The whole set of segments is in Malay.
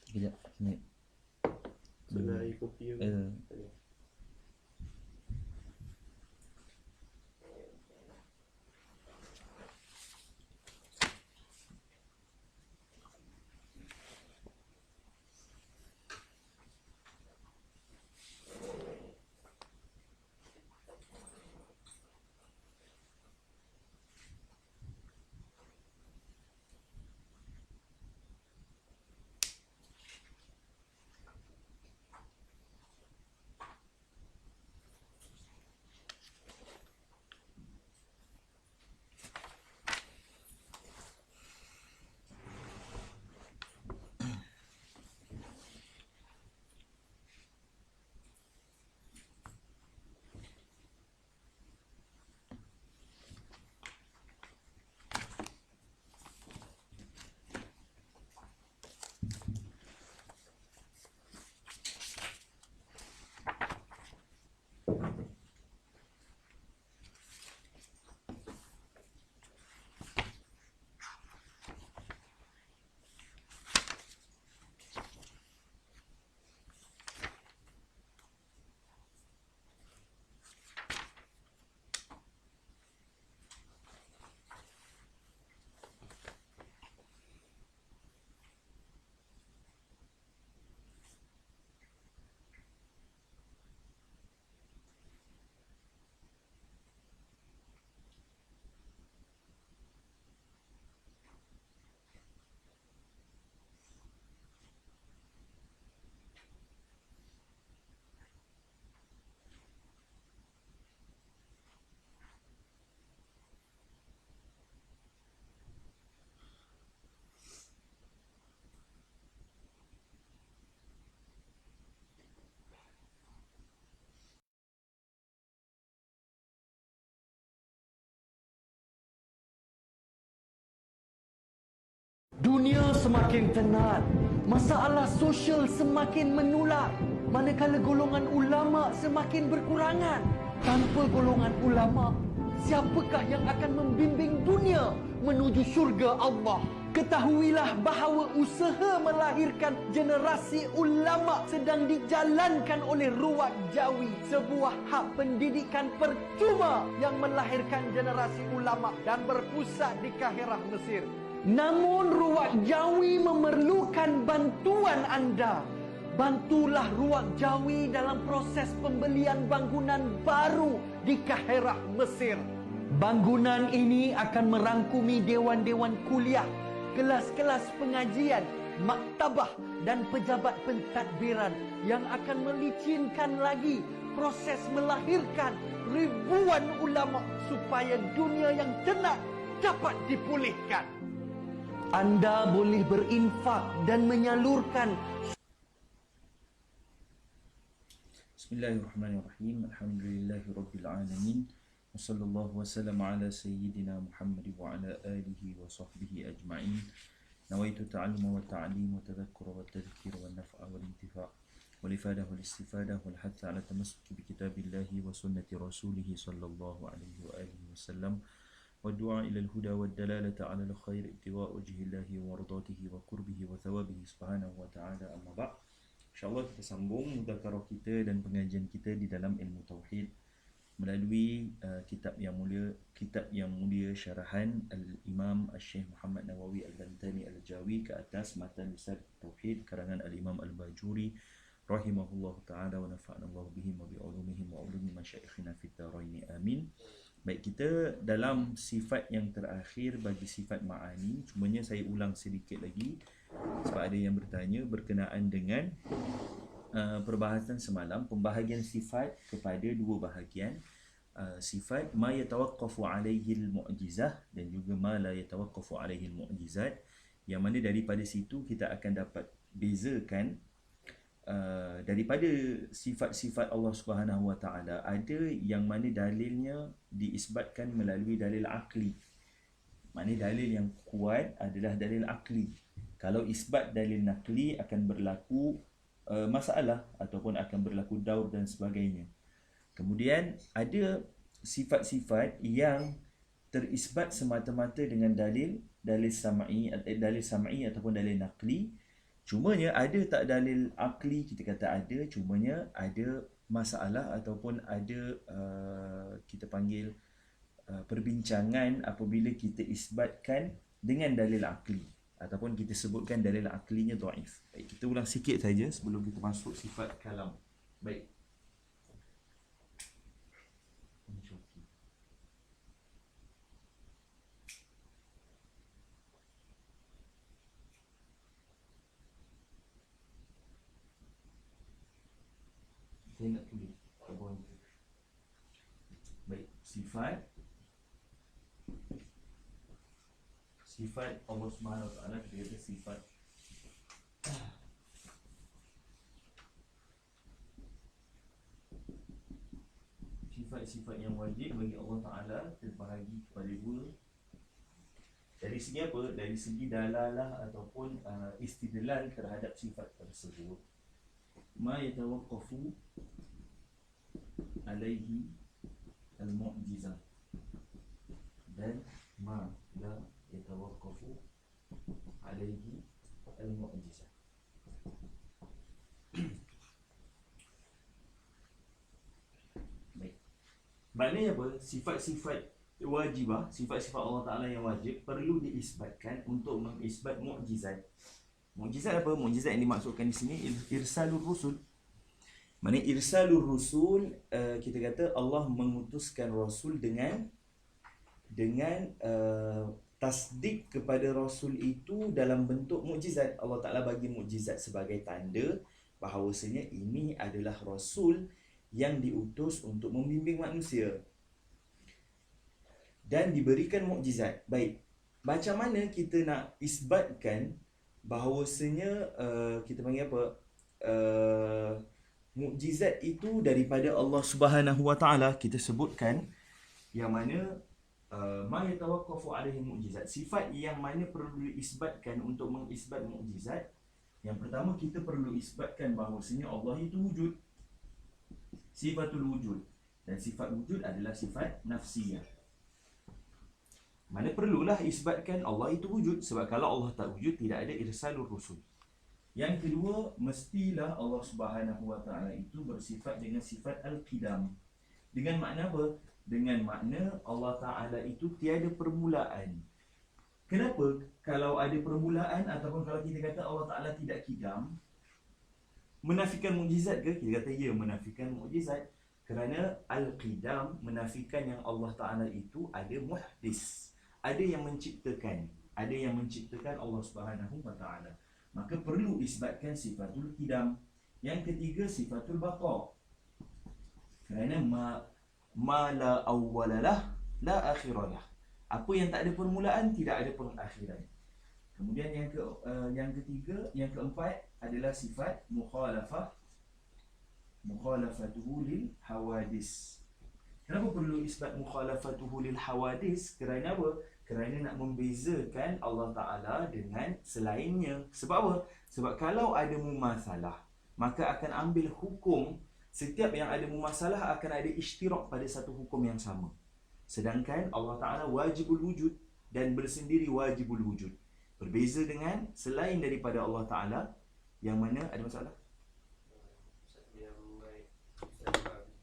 Kejap, sini. Senari kopi apa? Dunia semakin tenat, masalah sosial semakin menular, manakala golongan ulama semakin berkurangan. Tanpa golongan ulama, siapakah yang akan membimbing dunia menuju syurga Allah? Ketahuilah bahawa usaha melahirkan generasi ulama sedang dijalankan oleh Ruwaq Jawi, sebuah hak pendidikan percuma yang melahirkan generasi ulama dan berpusat di Kahirah, Mesir. Namun Ruwaq Jawi memerlukan bantuan anda. Bantulah Ruwaq Jawi dalam proses pembelian bangunan baru di Kahirah, Mesir. Bangunan ini akan merangkumi dewan-dewan kuliah, kelas-kelas pengajian, maktabah dan pejabat pentadbiran yang akan melicinkan lagi proses melahirkan ribuan ulama supaya dunia yang tenat dapat dipulihkan. Anda boleh berinfak dan menyalurkan. Bismillahirrahmanirrahim. Alhamdulillahirabbil alamin. Wassallallahu wasallam ala sayyidina Muhammad wa ala alihi wa sahbihi ajma'in. Nawaitu ta'alluma wa ta'lim wa tadhakkura wa tadhkir wa naf'a wal intifa' wal ifadah wal istifadah wal hath ala tamassuki bi kitabillahi wa sunnati rasulih sallallahu alaihi wa alihi wasallam. والدعاء إلى الهدى والدلالة على الخير ابتغاء وجه الله ومرضاته وقربه وثوابه سبحانه وتعالى. أما بعد, InsyaAllah kita sambung mudzakarah kita dan pengajian kita di dalam ilmu tauhid melalui kitab yang mulia syarahan Al-Imam Al-Syekh Muhammad Nawawi Al-Bantani Al-Jawi ke atas matan besar tauhid karangan Al-Imam Al-Bajuri rahimahullahu ta'ala wa nafa'ana Allah bihim wa bi'ulumihim wa ulumi masyayikhina fid dharain amin. Baik, kita dalam sifat yang terakhir bagi sifat ma'ani. Cumanya saya ulang sedikit lagi sebab ada yang bertanya berkenaan dengan perbahasan semalam, pembahagian sifat kepada dua bahagian. Sifat ma yatawaqqafu alaihi al-mu'jizah dan juga ma la yatawaqqafu alaihi al-mu'jizat, yang mana daripada situ kita akan dapat bezakan daripada sifat-sifat Allah Subhanahu Wa Taala, ada yang mana dalilnya diisbatkan melalui dalil akli. Maknanya dalil yang kuat adalah dalil akli. Kalau isbat dalil nakli akan berlaku masalah ataupun akan berlaku daur dan sebagainya. Kemudian ada sifat-sifat yang terisbat semata-mata dengan dalil sam'i ataupun dalil nakli. Cumanya ada tak dalil akli, kita kata ada, cumanya ada masalah ataupun ada kita panggil perbincangan apabila kita isbatkan dengan dalil akli ataupun kita sebutkan dalil aklinya dhaif. Baik, kita ulang sikit saja sebelum kita masuk sifat kalam. Baik. Saya nak tulis kat bawah ni. Baik, sifat Allah Subhanahu Wa Taala, kita kata sifat yang wajib bagi Allah Taala terbahagi kepada dua. Dari segi apa? Dari segi dalalah ataupun istidlal terhadap sifat tersebut. Ma yatawaqqafu alaihi al-mu'jizah dan ma la yatawaqqafu alaihi al-mu'jizah. Baik. Maknanya apa? Sifat-sifat wajibah, sifat-sifat Allah Ta'ala yang wajib perlu diisbatkan untuk mengisbat mu'jizat. Mukjizat apa? Mukjizat yang dimaksudkan di sini irsalur rusul. Maknanya irsalur rusul, kita kata Allah mengutuskan rasul dengan tasdik kepada rasul itu dalam bentuk mukjizat. Allah Taala bagi mukjizat sebagai tanda bahawasanya ini adalah rasul yang diutus untuk membimbing manusia dan diberikan mukjizat. Baik, macam mana kita nak isbatkan bahawasanya kita panggil apa, mukjizat itu daripada Allah Subhanahu Wa Taala? Kita sebutkan yang mana ma yatawaqqafu alaihi mukjizat, sifat yang mana perlu diisbatkan untuk mengisbat mukjizat. Yang pertama, kita perlu isbatkan bahawasanya Allah itu wujud, sifatul wujud, dan sifat wujud adalah sifat nafsiyah. Mana perlulah isbatkan Allah itu wujud, sebab kalau Allah tak wujud tidak ada irsalur rusul. Yang kedua, mestilah Allah Subhanahu Wa Taala itu bersifat dengan sifat al-qidam. Dengan makna apa? Dengan makna Allah Taala itu tiada permulaan. Kenapa? Kalau ada permulaan ataupun kalau kita kata Allah Taala tidak qidam, menafikan mukjizat ke? Kita kata ya, menafikan mukjizat. Kerana al-qidam menafikan yang Allah Taala itu ada muhdis, ada yang menciptakan, Allah Subhanahu Wa Taala. Maka perlu isbatkan sifatul qidam. Yang ketiga, sifatul baqa. Kerana ma la awwalalah la akhiralah. Apa yang tak ada permulaan tidak ada perakhiran. Kemudian yang ketiga, yang keempat adalah sifat mukhalafatuhu lil hawadis. Kenapa perlu isbat mukhalafatuhu lil hawadis? Kerana apa? Kerana nak membezakan Allah Ta'ala dengan selainnya. Sebab apa? Sebab kalau ada mumasalah, maka akan ambil hukum. Setiap yang ada mumasalah akan ada ishtirak pada satu hukum yang sama. Sedangkan Allah Ta'ala wajibul wujud dan bersendiri wajibul wujud. Berbeza dengan selain daripada Allah Ta'ala yang mana ada masalah?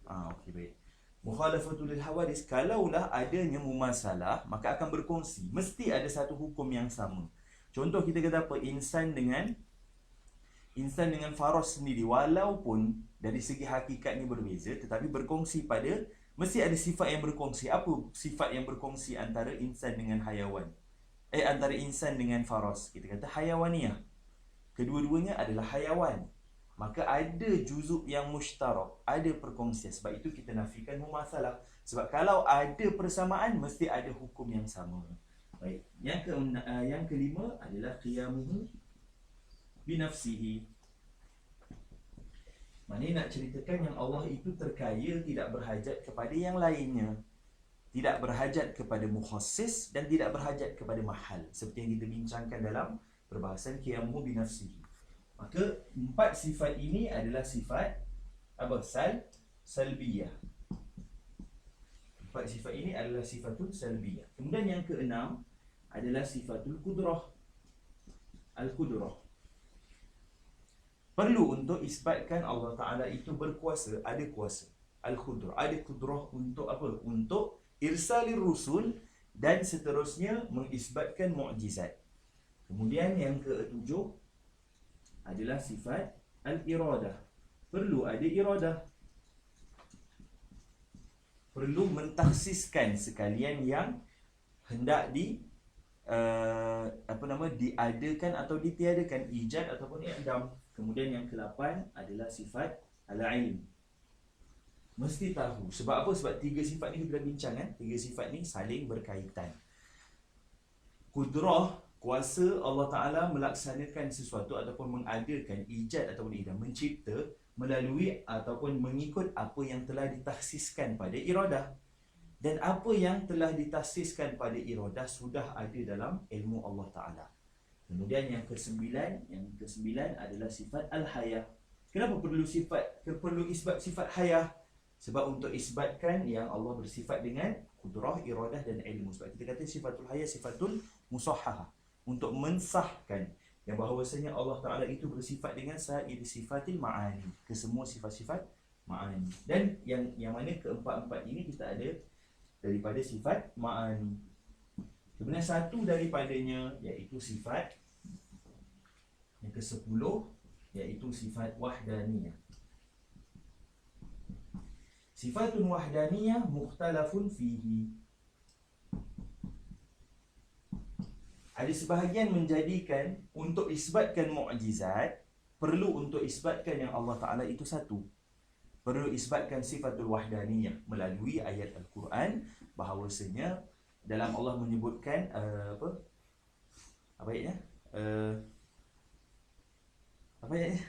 Okey, baik. Mukhalafatul lil hawadis, kalaulah adanya mumasalah, maka akan berkongsi. Mesti ada satu hukum yang sama. Contoh kita kata apa? Insan dengan faras sendiri, walaupun dari segi hakikatnya berbeza, tetapi berkongsi pada, mesti ada sifat yang berkongsi. Apa sifat yang berkongsi antara insan dengan hayawan? Antara insan dengan faras. Kita kata hayawaniyah. Kedua-duanya adalah hayawan. Maka ada juzuk yang mushtarak, ada perkongsian. Sebab itu kita nafikan mumasalah. Sebab kalau ada persamaan, mesti ada hukum yang sama. Baik. Yang kelima adalah qiyamuhu binafsihi. Maknanya nak ceritakan yang Allah itu terkaya, tidak berhajat kepada yang lainnya. Tidak berhajat kepada mukhassis dan tidak berhajat kepada mahal. Seperti yang kita bincangkan dalam perbahasan qiyamuhu binafsihi. Maka empat sifat ini adalah sifat apa? Salbiyah. Empat sifat ini adalah sifatul salbiyah. Kemudian yang keenam adalah sifatul qudrah. Al-qudrah. perlu untuk isbatkan Allah Ta'ala itu berkuasa, ada kuasa. Al-Qudrah, ada kudrah untuk apa? Untuk irsalir rusul dan seterusnya mengisbatkan mu'jizat. Kemudian yang ketujuh adalah sifat al-iradah. Perlu ada iradah. Perlu mentaksiskan sekalian yang hendak diadakan atau ditiadakan, ijad ataupun i'dam. Kemudian yang ke-8 adalah sifat al-ilm. Mesti tahu. Sebab apa? Sebab tiga sifat ni kita dah bincang kan? Tiga sifat ni saling berkaitan. Kudrah, kuasa Allah Ta'ala melaksanakan sesuatu ataupun mengadakan ijad ataupun i'dam, mencipta melalui ataupun mengikut apa yang telah ditaksiskan pada iradah. Dan apa yang telah ditaksiskan pada iradah sudah ada dalam ilmu Allah Ta'ala. Kemudian yang kesembilan adalah sifat al-hayah. Kenapa perlu isbat sifat hayah? Sebab untuk isbatkan yang Allah bersifat dengan kudrah, iradah dan ilmu. Sebab kita kata sifatul hayah, sifatul musahhahah. Untuk mensahkan yang bahawasanya Allah Ta'ala itu bersifat dengan sa'ir sifatil ma'ani, kesemua sifat-sifat ma'ani. Dan yang mana keempat-empat ini kita ada daripada sifat ma'ani. Kemudian satu daripadanya iaitu sifat yang ke-10, iaitu sifat wahdaniyah. Sifatun wahdaniyah mukhtalafun fihi. Ada sebahagian menjadikan untuk isbatkan mu'jizat, perlu untuk isbatkan yang Allah Ta'ala itu satu. Perlu isbatkan sifatul wahdaniyah melalui ayat Al-Quran, bahawasanya dalam Allah menyebutkan apa ayatnya? Apa ayatnya?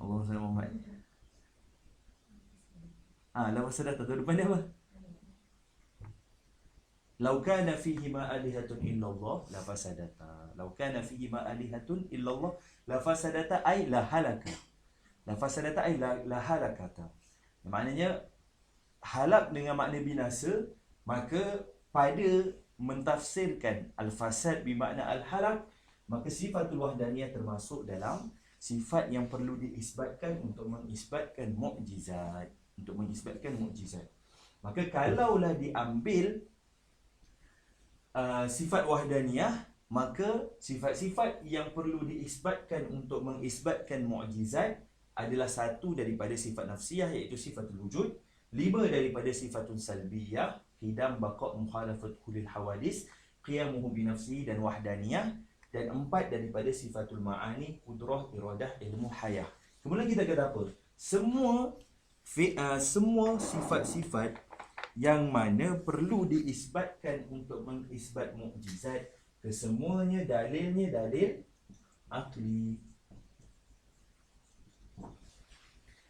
Allah Muhammad. Lafaz sadaqah tu depan dia apa? Lau kana fihi ma alihatun illallah la fasadata. Lau kana fihi ma alihatun illallah la fasadata ay la halaka. La fasadata ay la halakata. Maknanya halak dengan makna binasa, maka pada mentafsirkan al-fasad bermakna al-halak, maka sifatul wahdaniyah termasuk dalam sifat yang perlu diisbatkan untuk mengisbatkan mukjizat. Maka kalaulah diambil sifat wahdaniyah, maka sifat-sifat yang perlu diisbatkan untuk mengisbatkan mukjizat adalah satu daripada sifat nafsiyah, iaitu sifatul wujud, 5 daripada sifatun salbiyah, qidam baqa' mukhalafat kulil hawadis, qiyamuhu binafsihi dan wahdaniyah, dan 4 daripada sifatul ma'ani, kudrah, iradah, ilmu, hayah. Kemudian kita kata apa? Semua sifat-sifat yang mana perlu diisbatkan untuk mengisbat mukjizat, kesemuanya dalilnya dalil akli.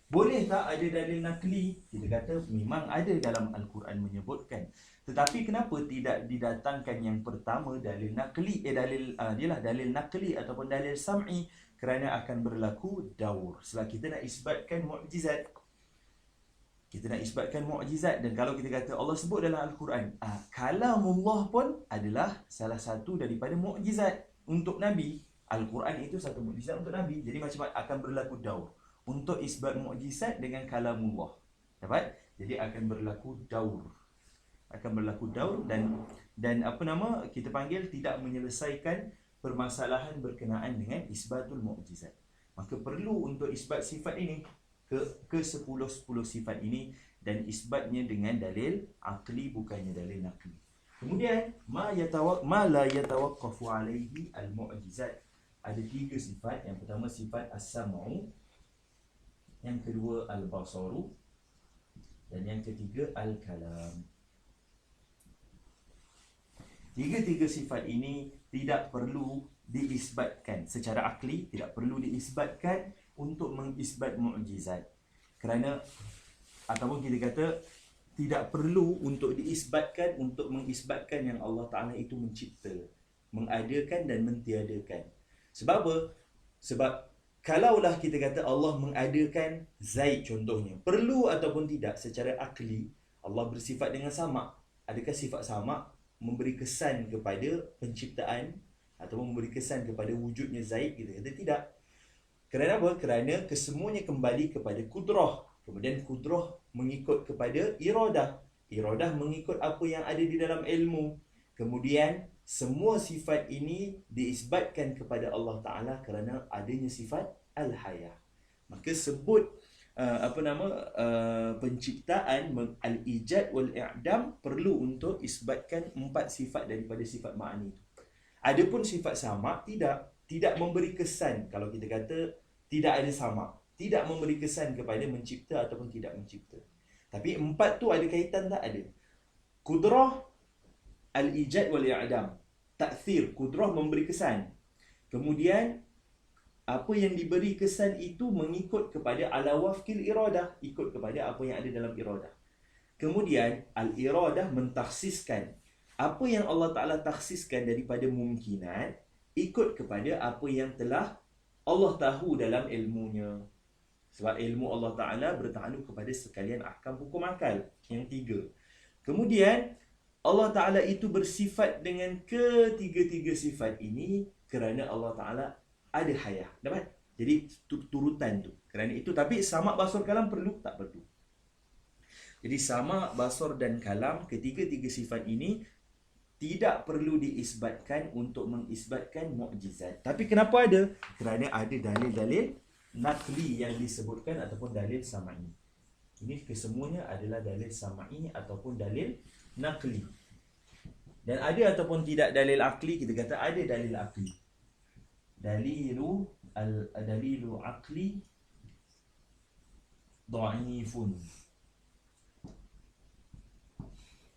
Boleh tak ada dalil nakli? Kita kata memang ada dalam Al-Quran menyebutkan. Tetapi kenapa tidak didatangkan yang pertama dalil nakli? Dalil nakli ataupun dalil sam'i, kerana akan berlaku daur. Setelah kita nak isbatkan mukjizat, dan kalau kita kata Allah sebut dalam Al-Quran, kalamullah pun adalah salah satu daripada mukjizat untuk Nabi. Al-Quran itu satu mukjizat untuk Nabi. Jadi macam akan berlaku daur untuk isbat mukjizat dengan kalamullah. Dapat? Jadi akan berlaku daur. Dan kita panggil tidak menyelesaikan permasalahan berkenaan dengan isbatul mukjizat. Maka perlu untuk isbat sifat ini, ke 10 sifat ini, dan isbatnya dengan dalil akli, bukannya dalil nakli. Kemudian ma la yatawaqqafu alaihi al-mu'jizat. Ada 3 sifat. Yang pertama sifat as-sam'u, yang kedua al-basaru, dan yang ketiga al-kalam. 3 sifat ini tidak perlu diisbatkan secara akli, tidak perlu diisbatkan untuk mengisbat mukjizat. Kerana ataupun kita kata tidak perlu untuk diisbatkan untuk mengisbatkan yang Allah Ta'ala itu mencipta, mengadakan dan mentiadakan. Sebab apa? Sebab kalaulah kita kata Allah mengadakan Zaid contohnya, perlu ataupun tidak secara akli Allah bersifat dengan sama. Adakah sifat sama memberi kesan kepada penciptaan ataupun memberi kesan kepada wujudnya Zaid? Kita kata tidak. Kerana apa? Kerana kesemuanya kembali kepada kudrah. Kemudian kudrah mengikut kepada iradah. Iradah mengikut apa yang ada di dalam ilmu. Kemudian semua sifat ini diisbatkan kepada Allah Ta'ala kerana adanya sifat al-hayah. Maka sebut penciptaan, al-ijad wal-i'dam perlu untuk isbatkan 4 sifat daripada sifat ma'ani itu. Adapun sifat sama tidak memberi kesan, kalau kita kata tidak ada sama, tidak memberi kesan kepada mencipta ataupun tidak mencipta. Tapi 4 tu ada kaitan tak? Ada. Kudrah, al-ijad wal-i'dam. Ta'thir, kudrah memberi kesan. Kemudian apa yang diberi kesan itu mengikut kepada ala wafqil iradah, ikut kepada apa yang ada dalam iradah. Kemudian al-iradah mentakhsiskan apa yang Allah Ta'ala takhsiskan daripada mumkinat, ikut kepada apa yang telah Allah tahu dalam ilmunya. Sebab ilmu Allah Ta'ala bertakluk kepada sekalian ahkam hukum akal. Yang 3. Kemudian Allah Ta'ala itu bersifat dengan ketiga-tiga sifat ini kerana Allah Ta'ala ada hayah. Dapat? Jadi turutan tu. Kerana itu, tapi samak, basar, kalam perlu? Tak perlu. Jadi samak, basar dan kalam, ketiga-tiga sifat ini tidak perlu diisbatkan untuk mengisbatkan mukjizat. Tapi kenapa ada? Kerana ada dalil-dalil nakli yang disebutkan ataupun dalil sama'i. Ini kesemuanya adalah dalil sama'i ataupun dalil nakli. Dan ada ataupun tidak dalil akli, kita kata ada dalil akli. Dalilu akli dha'ifun.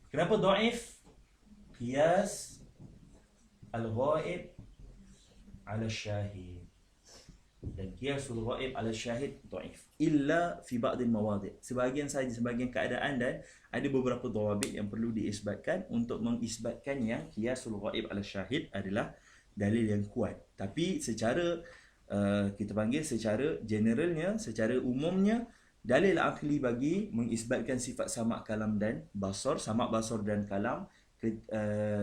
Kenapa dha'if? Qiyas al-ghaib ala syahid. Dan qiyasul ghaib ala syahid dhaif illa fi ba'd al-mawadi'. Sebahagian sahaja, sebahagian keadaan, dan ada beberapa dhawabit yang perlu diisbatkan untuk mengisbatkan yang qiyasul ghaib ala syahid adalah dalil yang kuat. Tapi secara kita panggil secara generalnya, secara umumnya, dalil akli bagi mengisbatkan sifat samak, kalam dan basar, samak, basar dan kalam,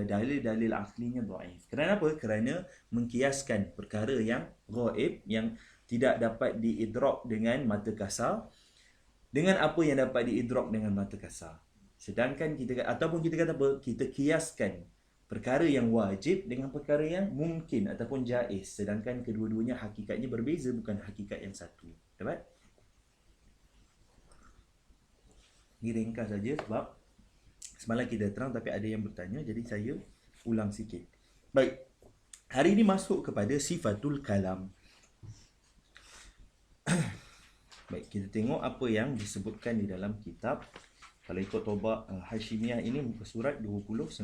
dalil-dalil aklinya dhaif. Kerana apa? Kerana mengkiaskan perkara yang ghaib, yang tidak dapat diidrak dengan mata kasar, dengan apa yang dapat diidrak dengan mata kasar. Sedangkan kita, ataupun kita kata apa? Kita kiaskan perkara yang wajib dengan perkara yang mungkin ataupun jaiz. Sedangkan kedua-duanya hakikatnya berbeza, bukan hakikat yang satu. Dapat? Ini ringkas saja sebab semalam kita terang tapi ada yang bertanya, jadi saya ulang sikit. Baik. Hari ini masuk kepada sifatul kalam. Baik, kita tengok apa yang disebutkan di dalam kitab. Kalau ikut Tobak Hashimiyah ini muka surat 29.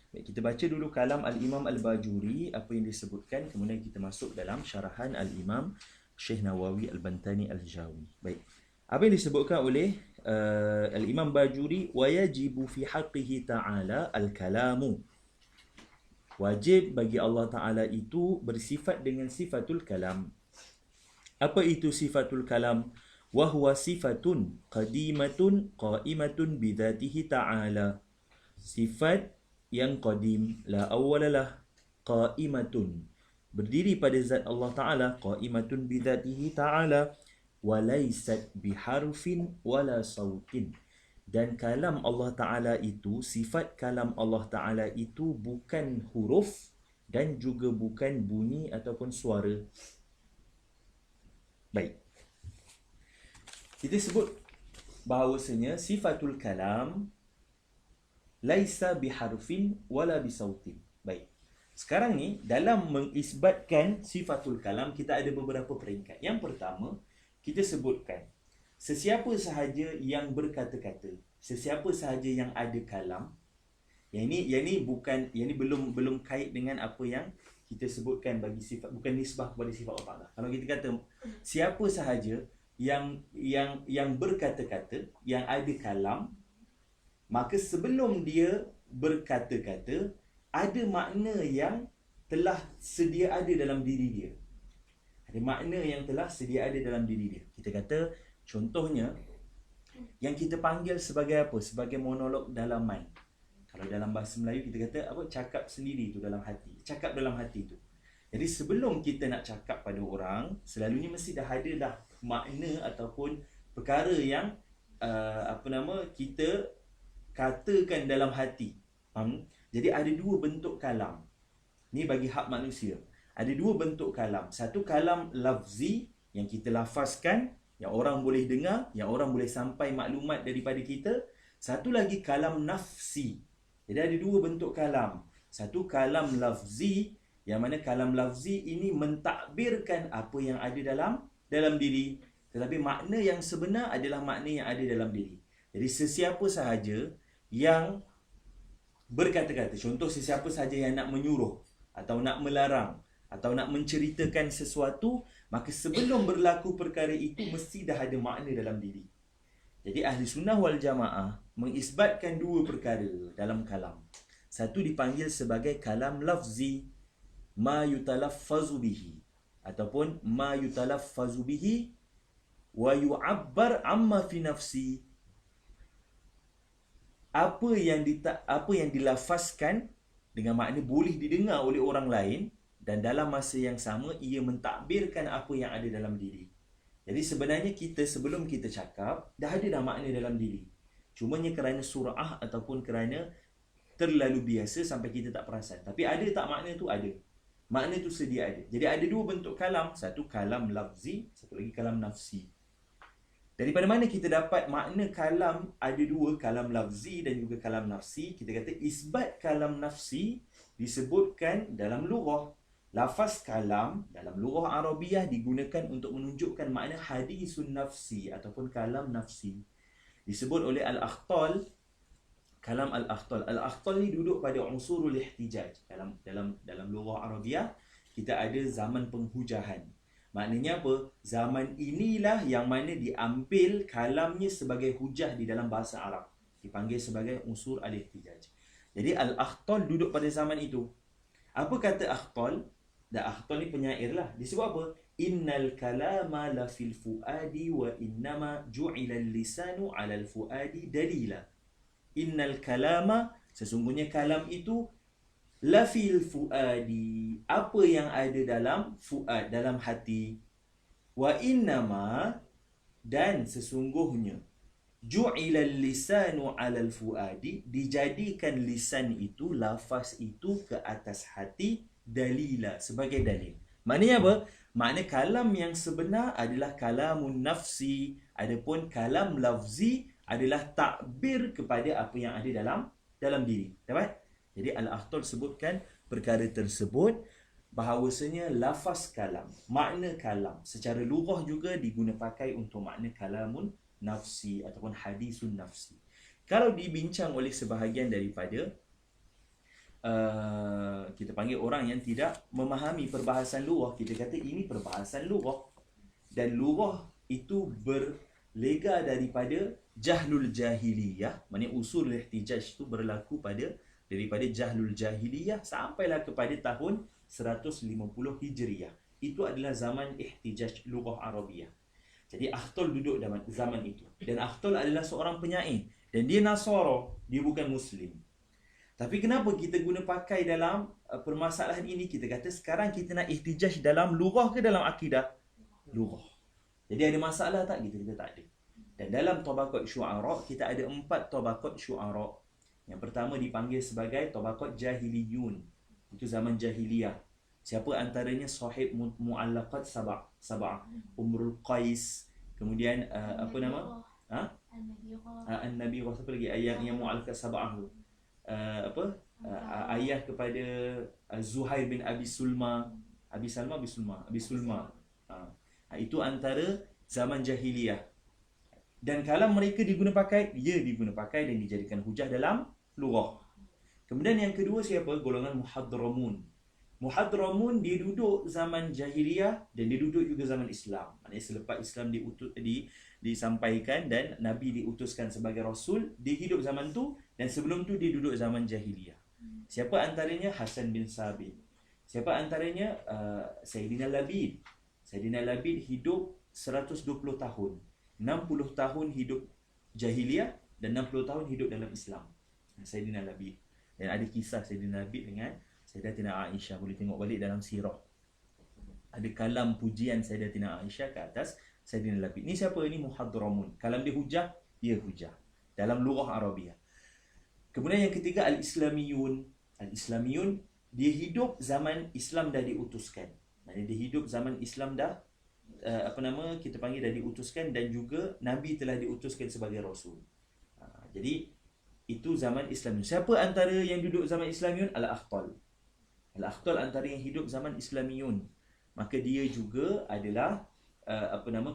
Baik, kita baca dulu kalam Al-Imam Al-Bajuri, apa yang disebutkan, kemudian kita masuk dalam syarahan Al-Imam Syekh Nawawi Al-Bantani Al-Jawi. Baik. Apa yang disebutkan oleh Al-Imam Bajuri, wa yajibu fi haqqihi ta'ala al-kalamu. Wajib bagi Allah Ta'ala itu bersifat dengan sifatul kalam. Apa itu sifatul kalam? Wa huwa sifatun qadimatun qa'imatun bidzatihi ta'ala. Sifat yang qadim, la awwalalah, qa'imatun, berdiri pada zat Allah Ta'ala, qa'imatun bidzatihi ta'ala, walaysat biharfin wala sautin. Dan kalam Allah Ta'ala itu, sifat kalam Allah Ta'ala itu bukan huruf dan juga bukan bunyi ataupun suara. Baik. Kita sebut bahawasanya sifatul kalam laisa biharfin wala bisautin. Baik. Sekarang ni dalam mengisbatkan sifatul kalam kita ada beberapa peringkat. Yang pertama, kita sebutkan sesiapa sahaja yang berkata-kata, sesiapa sahaja yang ada kalam. Yang ini bukan, yang ini belum kait dengan apa yang kita sebutkan bagi sifat, bukan nisbah kepada sifat Allah Taala. Kalau kita kata siapa sahaja yang berkata-kata, yang ada kalam, maka sebelum dia berkata-kata ada makna yang telah sedia ada dalam diri dia. Ada makna yang telah sedia ada dalam diri dia. Kita kata contohnya yang kita panggil sebagai apa? Sebagai monolog dalaman. Kalau dalam bahasa Melayu kita kata apa? Cakap sendiri tu dalam hati. Cakap dalam hati tu. Jadi sebelum kita nak cakap pada orang, selalunya mesti dah ada dah makna ataupun perkara yang kita katakan dalam hati. Faham? Jadi ada dua bentuk kalam. Ni bagi hak manusia. Ada dua bentuk kalam. Satu kalam lafzi yang kita lafazkan, yang orang boleh dengar, yang orang boleh sampai maklumat daripada kita. Satu lagi kalam nafsi. Jadi ada dua bentuk kalam. Satu kalam lafzi, yang mana kalam lafzi ini mentadbirkan apa yang ada dalam diri. Tetapi makna yang sebenar adalah makna yang ada dalam diri. Jadi sesiapa sahaja yang berkata-kata, contoh sesiapa sahaja yang nak menyuruh atau nak melarang atau nak menceritakan sesuatu, maka sebelum berlaku perkara itu mesti dah ada makna dalam diri. Jadi ahli sunnah wal jamaah mengisbatkan dua perkara dalam kalam. Satu dipanggil sebagai kalam lafzi, ma yutalaffazu bihi, ataupun ma yutalaffazu bihi wa yu'abbar amma fi nafsi. Apa yang dilafazkan dengan makna boleh didengar oleh orang lain, dan dalam masa yang sama ia mentadbirkan apa yang ada dalam diri. Jadi sebenarnya kita sebelum kita cakap dah ada dah makna dalam diri. Cumanya kerana surah ataupun kerana terlalu biasa sampai kita tak perasan. Tapi ada tak makna tu? Ada. Makna tu sedia ada. Jadi ada dua bentuk kalam. Satu kalam lafzi, satu lagi kalam nafsi. Daripada mana kita dapat makna kalam? Ada dua, kalam lafzi dan juga kalam nafsi. Kita kata isbat kalam nafsi disebutkan dalam lughah. Lafaz kalam dalam lughah Arabiah digunakan untuk menunjukkan makna hadisun nafsi ataupun kalam nafsi. Disebut oleh Al-Akhtal, kalam Al-Akhtal. Al-Akhtal ni duduk pada unsurul ihtijaj. Dalam lughah Arabiah kita ada zaman penghujahan. Maknanya apa? Zaman inilah yang mana diambil kalamnya sebagai hujah di dalam bahasa Arab. Dipanggil sebagai unsur al-ihtijaj. Jadi Al-Akhtal duduk pada zaman itu. Apa kata Akhtal? Dan Akhtal ni penyair lah. Dia sebut apa? Innal kalama la fil fuadi wa innama ju'ila lisanu 'ala al fuadi dalila. Innal kalama, sesungguhnya kalam itu, la fil fuadi, apa yang ada dalam fuad, dalam hati. Wa innama, dan sesungguhnya, ju'ila lisanu 'ala al fuadi, dijadikan lisan itu, lafaz itu ke atas hati, dalila, sebagai dalil. Maknanya apa? Makna kalam yang sebenar adalah kalamun nafsi, adapun kalam lafzi adalah takbir kepada apa yang ada dalam diri. Dapat? Jadi Al-Akhtal sebutkan perkara tersebut, bahawasanya lafaz kalam, makna kalam secara lughah juga diguna pakai untuk makna kalamun nafsi ataupun hadisun nafsi. Kalau dibincang oleh sebahagian daripada kita panggil orang yang tidak memahami perbahasan lughah, kita kata ini perbahasan lughah, dan lughah itu berlega daripada jahlul jahiliyah. Maknanya usul ihtijaj itu berlaku daripada jahlul jahiliyah sampailah kepada tahun 150 Hijriah. Itu adalah zaman ihtijaj lughah Arabiah. Jadi Akhtal duduk dalam zaman itu. Dan Akhtal adalah seorang penyair, dan dia Nasara, dia bukan Muslim. Tapi kenapa kita guna pakai dalam permasalahan ini? Kita kata sekarang kita nak ihtijaj dalam lughah ke dalam akidah? Lughah. Jadi ada masalah tak? Kita tak ada. Dan dalam tabaqat syu'ara, kita ada 4 tabaqat syu'ara. Yang pertama dipanggil sebagai tabaqat jahiliyun. Itu zaman jahiliyah. Siapa antaranya? Sahib mu'allaqat sab'ah. Umrul Qais. Kemudian apa nama? An-Nabirah. Siapa lagi? Ayah yang mu'allaqat sab'ah tu. Ayah kepada Zuhair bin Abi Sulma. Abi Sulma. Itu antara zaman jahiliyah. Dan kalam mereka diguna pakai, diguna pakai dan dijadikan hujah dalam lughah. Kemudian yang kedua siapa? Golongan Muhadramun. Muhadramun dia duduk zaman jahiliyah dan dia duduk juga zaman Islam. Maksudnya selepas Islam disampaikan dan Nabi diutuskan sebagai Rasul, dia hidup zaman tu, dan sebelum tu dia duduk zaman jahiliyah. Siapa antaranya? Hasan bin Sabit. Siapa antaranya? Sayyidina Labid. Sayyidina Labid hidup 120 tahun. 60 tahun hidup jahiliyah dan 60 tahun hidup dalam Islam. Sayyidina Labid. Dan ada kisah Sayyidina Labid dengan Sayyidatina Aisyah, boleh tengok balik dalam sirah. Ada kalam pujian Sayyidatina Aisyah ke atas Sayyidina Labid. Ni siapa? Ni muhadramun. Kalam dia hujah, dia hujah dalam lughah Arabiah. Kemudian yang ketiga al-islamiyun. Al-islamiyun, dia hidup zaman Islam dah diutuskan. Maksudnya dia hidup zaman Islam dah kita panggil dah diutuskan, dan juga Nabi telah diutuskan sebagai Rasul. Jadi itu zaman Islamiyun. Siapa antara yang duduk zaman Islamiyun? Al-Akhtal. Al-Akhtal antara yang hidup zaman Islamiyun. Maka dia juga adalah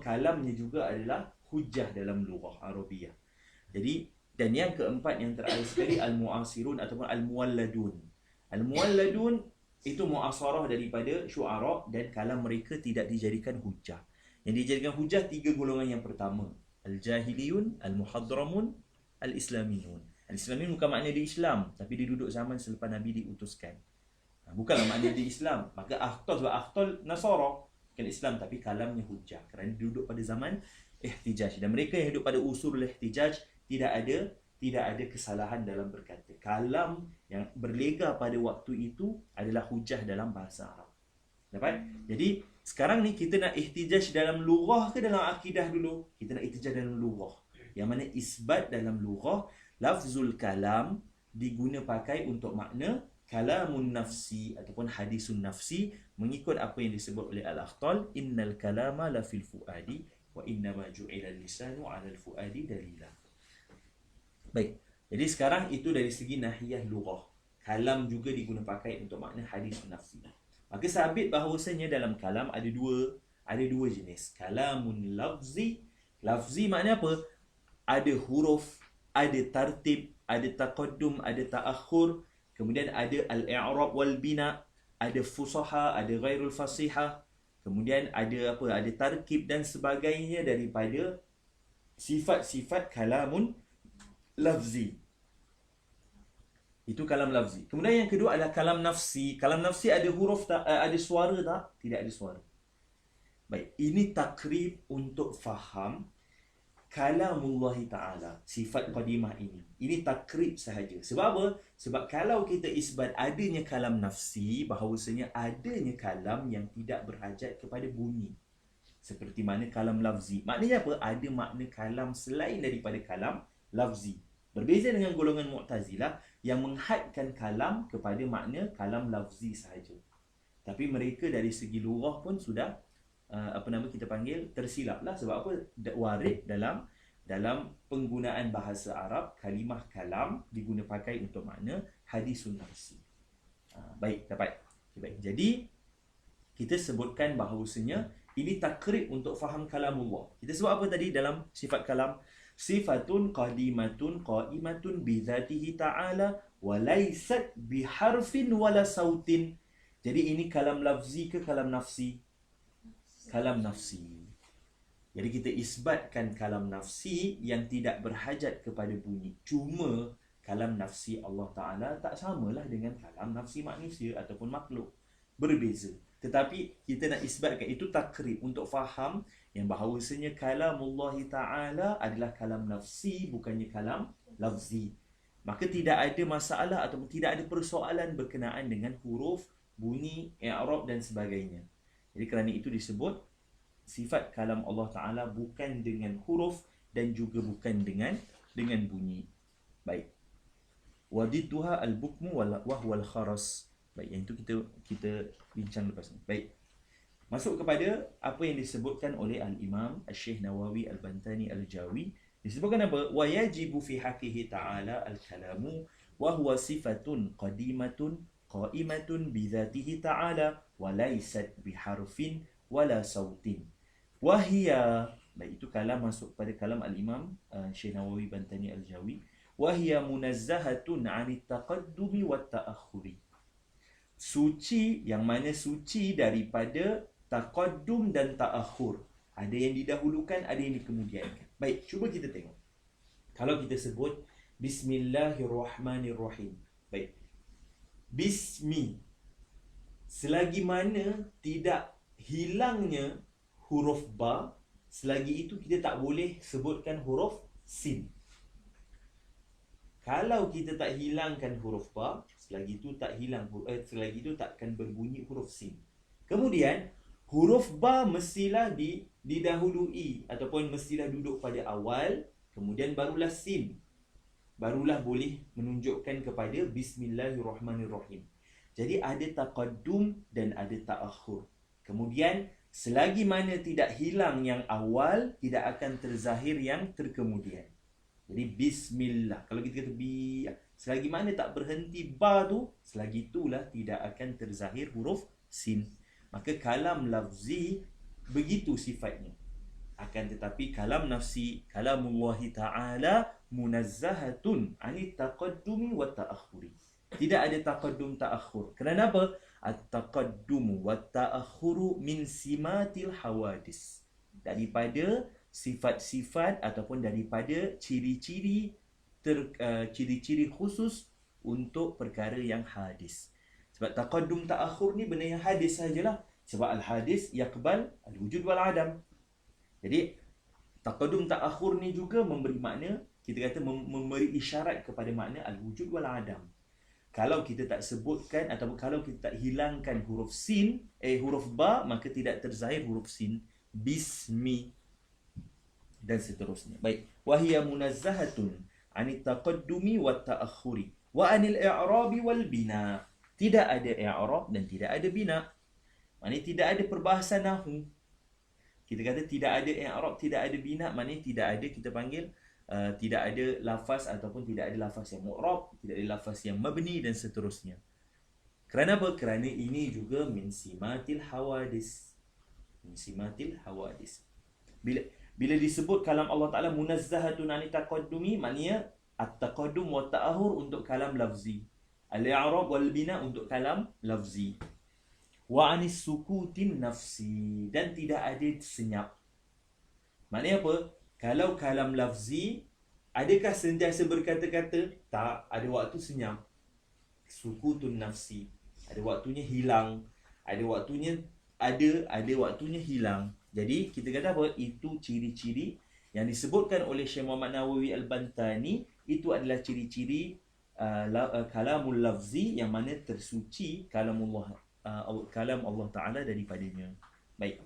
kalamnya juga adalah hujah dalam lughah Arabiah. Jadi, dan yang keempat yang terakhir sekali al-mu'asirun ataupun al-muwalladun. Al-muwalladun itu mu'asarah daripada syu'ara, dan kalam mereka tidak dijadikan hujah. Yang dijadikan hujah tiga golongan yang pertama. Al-jahiliyun, al-muhadramun, al-islamiyun. Al-islamiyun bukan makna dia Islam, tapi dia duduk zaman selepas Nabi diutuskan. Bukanlah makna dia Islam. Maka Akhtal, sebab Akhtal Nasara, bukan Islam, tapi kalamnya hujah kerana dia duduk pada zaman ihtijaj. Dan mereka yang hidup pada usul ihtijaj tidak ada kesalahan dalam berkata. Kalam yang berlega pada waktu itu adalah hujah dalam bahasa Arab. Dapat? Jadi sekarang ni kita nak ihtijaj dalam lughah ke dalam akidah dulu? Kita nak ihtijaj dalam lughah. Yang mana isbat dalam lughah, lafzul kalam diguna pakai untuk makna kalamun nafsi ataupun hadisun nafsi, mengikut apa yang disebut oleh Al-Akhtal, innal kalama la fil fuadi wa innama ju'ila lisanu 'ala al-fuadi dalila. Baik. Jadi sekarang itu dari segi nahiyah lughah. Kalam juga diguna pakai untuk makna hadisun nafsi. Maka sabit bahawasanya dalam kalam ada dua jenis. Kalamun lafzi. Lafzi makna apa? Ada huruf, ada tartib, ada taqaddum, ada ta'akhur. Kemudian ada al-i'rab wal bina, ada fusaha, ada ghairul fasihah. Kemudian ada apa? Ada tarkib dan sebagainya daripada sifat-sifat kalamun lafzi. Itu kalam lafzi. Kemudian yang kedua adalah kalam nafsi. Kalam nafsi ada huruf tak? Ada suara tak? Tidak ada suara. Baik, ini takrib untuk faham kalamullah Ta'ala, sifat qadimah ini. Ini takrib sahaja. Sebab apa? Sebab kalau kita isbat adanya kalam nafsi, bahawasanya adanya kalam yang tidak berhajat kepada bunyi. Seperti mana kalam lafzi. Maknanya apa? Ada makna kalam selain daripada kalam lafzi. Berbeza dengan golongan Mu'tazilah yang menghadkan kalam kepada makna kalam lafzi sahaja. Tapi mereka dari segi lughah pun sudah kita panggil tersilap lah. Sebab apa? Warid dalam penggunaan bahasa Arab, kalimah kalam diguna pakai untuk makna hadisun nafsi. Baik, dapat. Baik. Jadi kita sebutkan bahawasanya ini takrib untuk faham kalamullah. Kita sebut apa tadi dalam sifat kalam? Sifatun qadimatun qa'imatun bidzatihi ta'ala wa laysat biharfin wala sautin. Jadi ini kalam lafzi ke kalam nafsi? Kalam nafsi. Jadi kita isbatkan kalam nafsi yang tidak berhajat kepada bunyi. Cuma kalam nafsi Allah Ta'ala tak samalah dengan kalam nafsi manusia ataupun makhluk. Berbeza. Tetapi kita nak isbatkan, itu takrib untuk faham yang bahawasanya kalamullah Ta'ala adalah kalam nafsi, bukannya kalam lafzi. Maka tidak ada masalah ataupun tidak ada persoalan berkenaan dengan huruf, bunyi, i'rab dan sebagainya. Jadi kerana itu disebut sifat kalam Allah Ta'ala bukan dengan huruf dan juga bukan dengan bunyi. Baik. Wadidduha al-bukmu wa huwal kharas. Baik, yang itu kita bincang lepas ni. Baik. Masuk kepada apa yang disebutkan oleh Al-Imam Al-Syekh Nawawi Al-Bantani Al-Jawi. Disebutkan apa? Wa yajibu fi haqqihi ta'ala al-kalamu wa huwa sifatun qadimatun qa'imatun bidzatihi ta'ala wa laysat biharfin wala sautin. Wa hiya, baik, itu kalam masuk pada kalam Al-Imam Syekh Nawawi Bantani Al-Jawi. Wa hiya munazzahatun 'anit taqaddumi wat ta'akhuri. Suci, yang mana suci daripada taqaddum dan ta'akhur. Ada yang didahulukan, ada yang dikemudiankan. Baik, cuba kita tengok. Kalau kita sebut Bismillahirrahmanirrahim. Baik. Bismi. Selagi mana tidak hilangnya huruf ba, selagi itu kita tak boleh sebutkan huruf sin. Kalau kita tak hilangkan huruf ba, selagi itu tak hilang, selagi itu takkan berbunyi huruf sin. Kemudian huruf ba mestilah didahului ataupun mestilah duduk pada awal, kemudian barulah sin. Barulah boleh menunjukkan kepada Bismillahirrahmanirrahim. Jadi ada taqaddum dan ada ta'akhur. Kemudian selagi mana tidak hilang yang awal, tidak akan terzahir yang terkemudian. Jadi Bismillah. Kalau kita kata bi, selagi mana tak berhenti ba tu, selagi itulah tidak akan terzahir huruf sin. Maka kalam lafzi begitu sifatnya. Akan tetapi kalam nafsi, kalamullahi ta'ala munazzahatun anit taqaddumi wa ta'akhuri. Tidak ada taqaddum ta'akhur. Kenapa? At-taqaddumu wa ta'akhuru min simatil hawadis. Daripada sifat-sifat ataupun daripada ciri-ciri ciri-ciri khusus untuk perkara yang hadis. Sebab taqaddum ta'akhur ni benda yang hadis sajalah. Sebab al-hadis yaqbal al-wujud wal adam. Jadi taqaddum ta'akhur ni juga memberi makna, kita kata memberi isyarat kepada makna al-wujud wal adam. Kalau kita tak sebutkan ataupun kalau kita tak hilangkan huruf sin, huruf ba, maka tidak terzahir huruf sin. Bismi dan seterusnya. Baik, wahiya munazzahatun anit taqaddumi wat ta'akhuri wa anil i'rabi wal bina. Tidak ada i'rab dan tidak ada bina. Maknanya tidak ada perbahasan nahwu. Kita kata tidak ada i'rab, tidak ada bina, maknanya tidak ada, kita panggil tidak ada lafaz ataupun tidak ada lafaz yang mu'rab, tidak ada lafaz yang mabni dan seterusnya. Kerana apa? Kerana ini juga min simatil hawadis. Min simatil hawadis. Bila disebut kalam Allah Ta'ala munazzahatun anit taqaddumi, maknanya at-taqaddum wa ta'ahur untuk kalam lafzi, al-i'rab wal bina untuk kalam lafzi, wa anis sukutin nafsi, dan tidak ada senyap. Maknanya apa? Kalau kalam lafzi, adakah sentiasa berkata-kata? Tak, ada waktu senyap. Sukutun nafsi, ada waktunya hilang, ada waktunya ada waktunya hilang. Jadi kita kata apa? Itu ciri-ciri yang disebutkan oleh Syekh Muhammad Nawawi Al-Bantani. Itu adalah ciri-ciri kalamul lafzi yang mana tersuci kalam Allah Ta'ala daripadanya. Baik.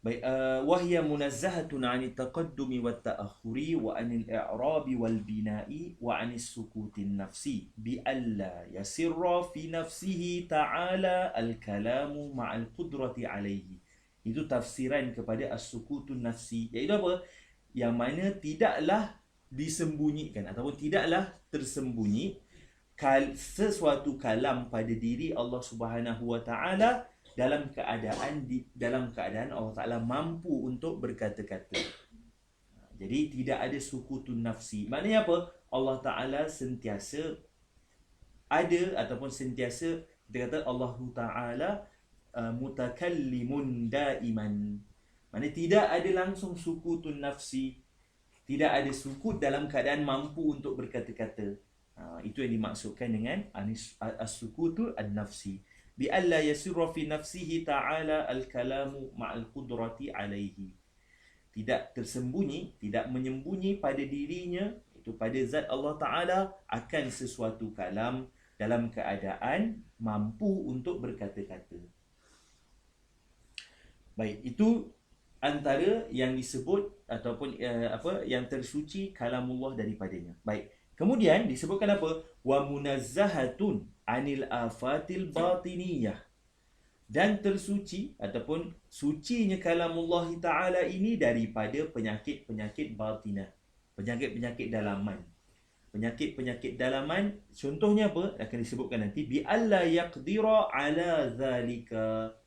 Baik, wahya munazzahatun 'anil taqaddumi wat ta'akhuri wa 'anil i'rabi wal bina'i wa 'anis sukutin nafsi bi alla yasirra fi nafsihi ta'ala al-kalamu ma'al qudrati 'alaihi. Itu tafsiran kepada as-sukutun nafsi, iaitu apa? Yang mana tidaklah disembunyikan ataupun tidaklah tersembunyi sesuatu kalam pada diri Allah Subhanahu wa Ta'ala dalam keadaan Allah Ta'ala mampu untuk berkata-kata. Jadi tidak ada sukutun nafsi. Maknanya apa? Allah Ta'ala sentiasa ada ataupun sentiasa, kita kata Allah Ta'ala mutakallimun daiman. Maknanya tidak ada langsung sukutun nafsi. Tidak ada sukut dalam keadaan mampu untuk berkata-kata. Itu yang dimaksudkan dengan as-sukutu an-nafsi. Bi alla yasirra fi nafsihi ta'ala al-kalamu ma'al qudrati alaihi. Tidak tersembunyi, tidak menyembunyi pada dirinya, itu pada zat Allah Ta'ala, akan sesuatu kalam dalam keadaan mampu untuk berkata-kata. Baik, itu antara yang disebut ataupun yang tersuci kalamullah daripadanya. Baik. Kemudian disebutkan apa? Wa munazzahatun anil afatil batiniyah. Dan tersuci ataupun sucinya kalamullah Ta'ala ini daripada penyakit-penyakit batinah. Penyakit-penyakit dalaman. Penyakit-penyakit dalaman, contohnya apa? Akan disebutkan nanti. Bi alla yaqdira ala zalika.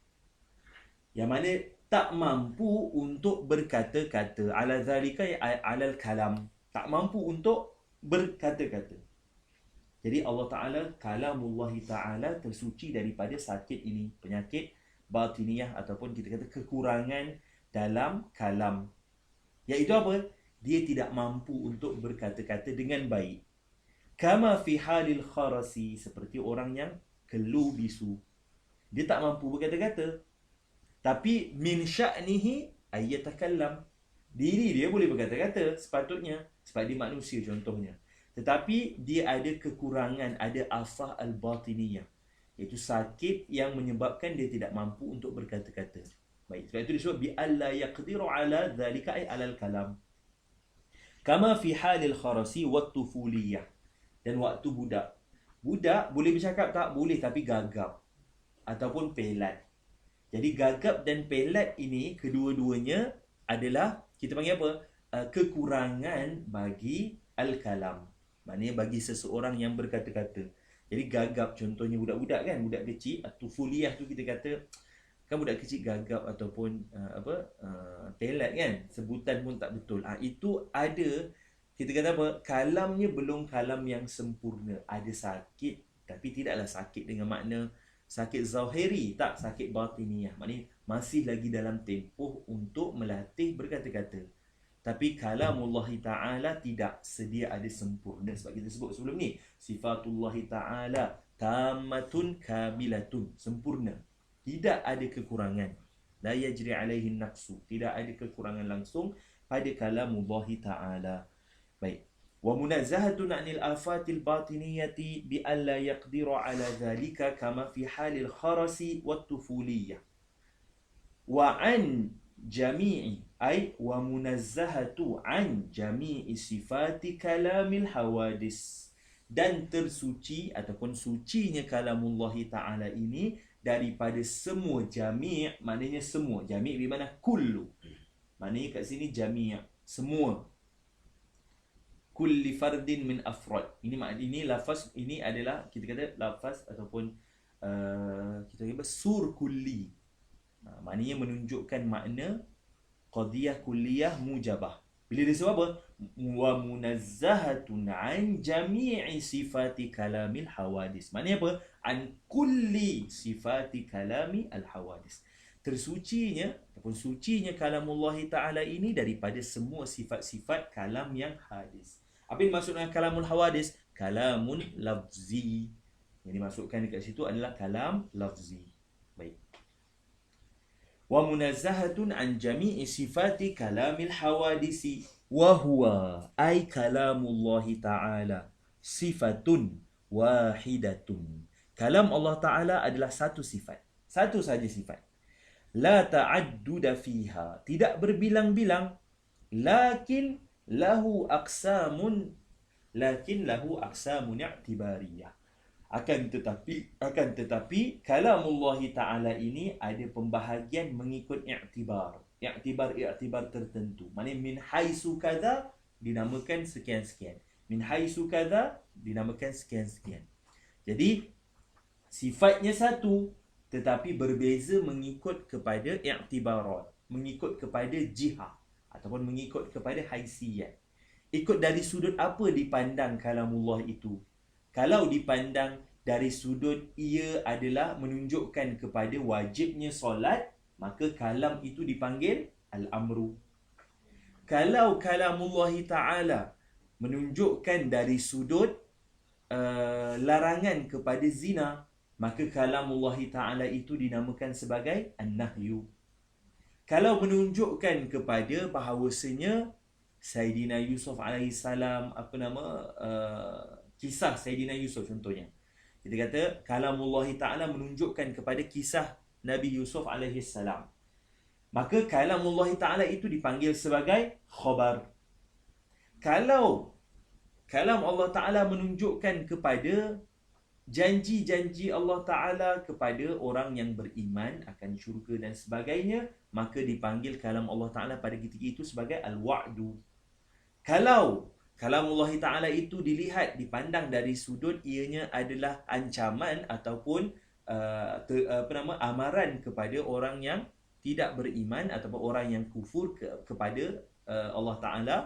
Yang mana tak mampu untuk berkata-kata. Ala zalika alal kalam. Tak mampu untuk berkata-kata. Jadi Allah Ta'ala, kalamullah Ta'ala tersuci daripada sakit ini, penyakit batiniyah ataupun kita kata kekurangan dalam kalam. Iaitu apa? Dia tidak mampu untuk berkata-kata dengan baik. Kama fi halil kharasi, seperti orang yang kelu bisu. Dia tak mampu berkata-kata. Tapi min sya'nihi ayyatakallam. Diri dia boleh berkata-kata sepatutnya, sebab dia manusia contohnya. Tetapi dia ada kekurangan, ada afah al-batiniyah, iaitu sakit yang menyebabkan dia tidak mampu untuk berkata-kata. Baik, sebab itu disebut bi alla yaqdiru ala dhalika ay alal kalam. Kama fi halil kharasi wat tufuliyah. Dan waktu budak. Budak boleh bercakap tak? Boleh, tapi gagap ataupun pelat. Jadi gagap dan pelat ini kedua-duanya adalah kita panggil apa? Kekurangan bagi al-kalam. Maknanya bagi seseorang yang berkata-kata. Jadi gagap contohnya budak-budak kan, budak kecil, tufuliyah tu kita kata kan budak kecil gagap ataupun pelat kan, sebutan pun tak betul. Itu ada, kita kata apa? Kalamnya belum kalam yang sempurna. Ada sakit, tapi tidaklah sakit dengan makna sakit zahiri, tak, sakit batiniyah. Maknanya masih lagi dalam tempoh untuk melatih berkata-kata. Tapi kalamullah ta'ala tidak sedia ada sempurna. Sebab kita sebut sebelum ni, sifatullah ta'ala tammatun kamilatun, sempurna. Tidak ada kekurangan. La yajri alaihi naqsu. Tidak ada kekurangan langsung pada kalamullah ta'ala. Baik. Wa munazzahatun 'anil afatil batiniyati bi alla yaqdiru 'ala dhalika kama fi halil kharasi wat tufuliyah. Wa 'an jami'i ay wa munazzahatu 'an jami'i sifati kalamil hawadis. Dan tersuci ataupun sucinya kalamullah ta'ala ini daripada semua jami', maknanya semua. Jami' bermakna kullu. Maknanya kat sini jami', semua. Kulli fardin min afrad. Ini lafaz, ini adalah kita kata lafaz ataupun kita kata sur kulli. Maknanya menunjukkan makna qadiyah kulliyah mujabah. Bila dia sebut apa? Wa munazzahatun an jami'i sifati kalamil hawadis. Maknanya apa? An kulli sifati kalami al hawadis. Tersucinya ataupun sucinya kalamullah ta'ala ini daripada semua sifat-sifat kalam yang hadis. Apa yang dimaksud dengan kalamul hawadis? Kalamun lafzi. Yang dimasukkan dekat situ adalah kalam lafzi. Baik. Wa munazzahatun an jami'i sifati kalamil hawadisi wa huwa ay kalamullah ta'ala sifatun wahidatun. Kalam Allah Ta'ala adalah satu sifat. Satu saja sifat. La ta'adduda fiha. Tidak berbilang-bilang. Lakin lahu aqsamun i'tibariyah. Akan tetapi kalamullah Ta'ala ini ada pembahagian mengikut i'tibar. I'tibar tertentu. Maknanya min haisu kadha dinamakan sekian-sekian. Min haisu kadha dinamakan sekian-sekian. Jadi sifatnya satu tetapi berbeza mengikut kepada i'tibarat, mengikut kepada jihah ataupun mengikut kepada haisiyat. Ikut dari sudut apa dipandang kalamullah itu. Kalau dipandang dari sudut ia adalah menunjukkan kepada wajibnya solat, maka kalam itu dipanggil al-amru. Kalau kalamullah ta'ala menunjukkan dari sudut larangan kepada zina, maka kalamullah ta'ala itu dinamakan sebagai an-nahyu. Kalau menunjukkan kepada bahawasanya Sayyidina Yusuf alaihissalam, kisah Sayyidina Yusuf contohnya. Kita kata kalamullah ta'ala menunjukkan kepada kisah Nabi Yusuf alaihissalam. Maka kalamullah ta'ala itu dipanggil sebagai khabar. Kalau kalam Allah Ta'ala menunjukkan kepada janji-janji Allah Ta'ala kepada orang yang beriman akan syurga dan sebagainya, maka dipanggil kalam Allah Ta'ala pada ketika itu sebagai al-wa'du. Kalau kalam Allah Ta'ala itu dilihat, dipandang dari sudut ianya adalah ancaman ataupun amaran kepada orang yang tidak beriman ataupun orang yang kufur kepada Allah Ta'ala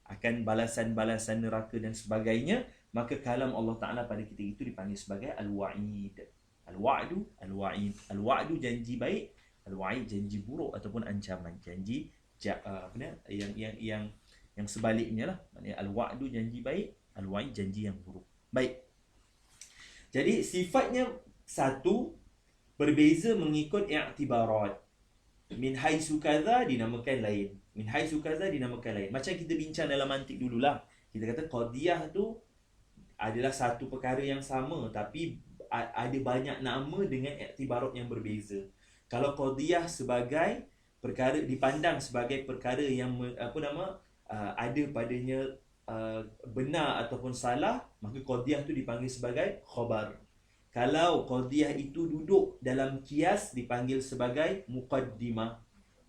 akan balasan-balasan neraka dan sebagainya, maka kalam Allah Ta'ala pada ketika itu dipanggil sebagai al-wa'id. Al-wa'du, al-wa'id. Al-wa'du janji baik, al-wa'id janji buruk ataupun ancaman, janji yang sebaliknya lah. Maknanya al-wa'du janji baik, al-wa'id janji yang buruk. Baik. Jadi sifatnya satu, berbeza mengikut i'tibarat. min haitsu kadza dinamakan lain. Min haitsu kadza dinamakan lain. Macam kita bincang dalam mantik dululah. Kita kata qadiyah tu adalah satu perkara yang sama tapi ada banyak nama dengan iktibarat yang berbeza. Kalau qadiyah sebagai perkara dipandang sebagai perkara yang ada padanya benar ataupun salah, maka qadiyah tu dipanggil sebagai khabar. Kalau qadiyah itu duduk dalam kias dipanggil sebagai muqaddimah.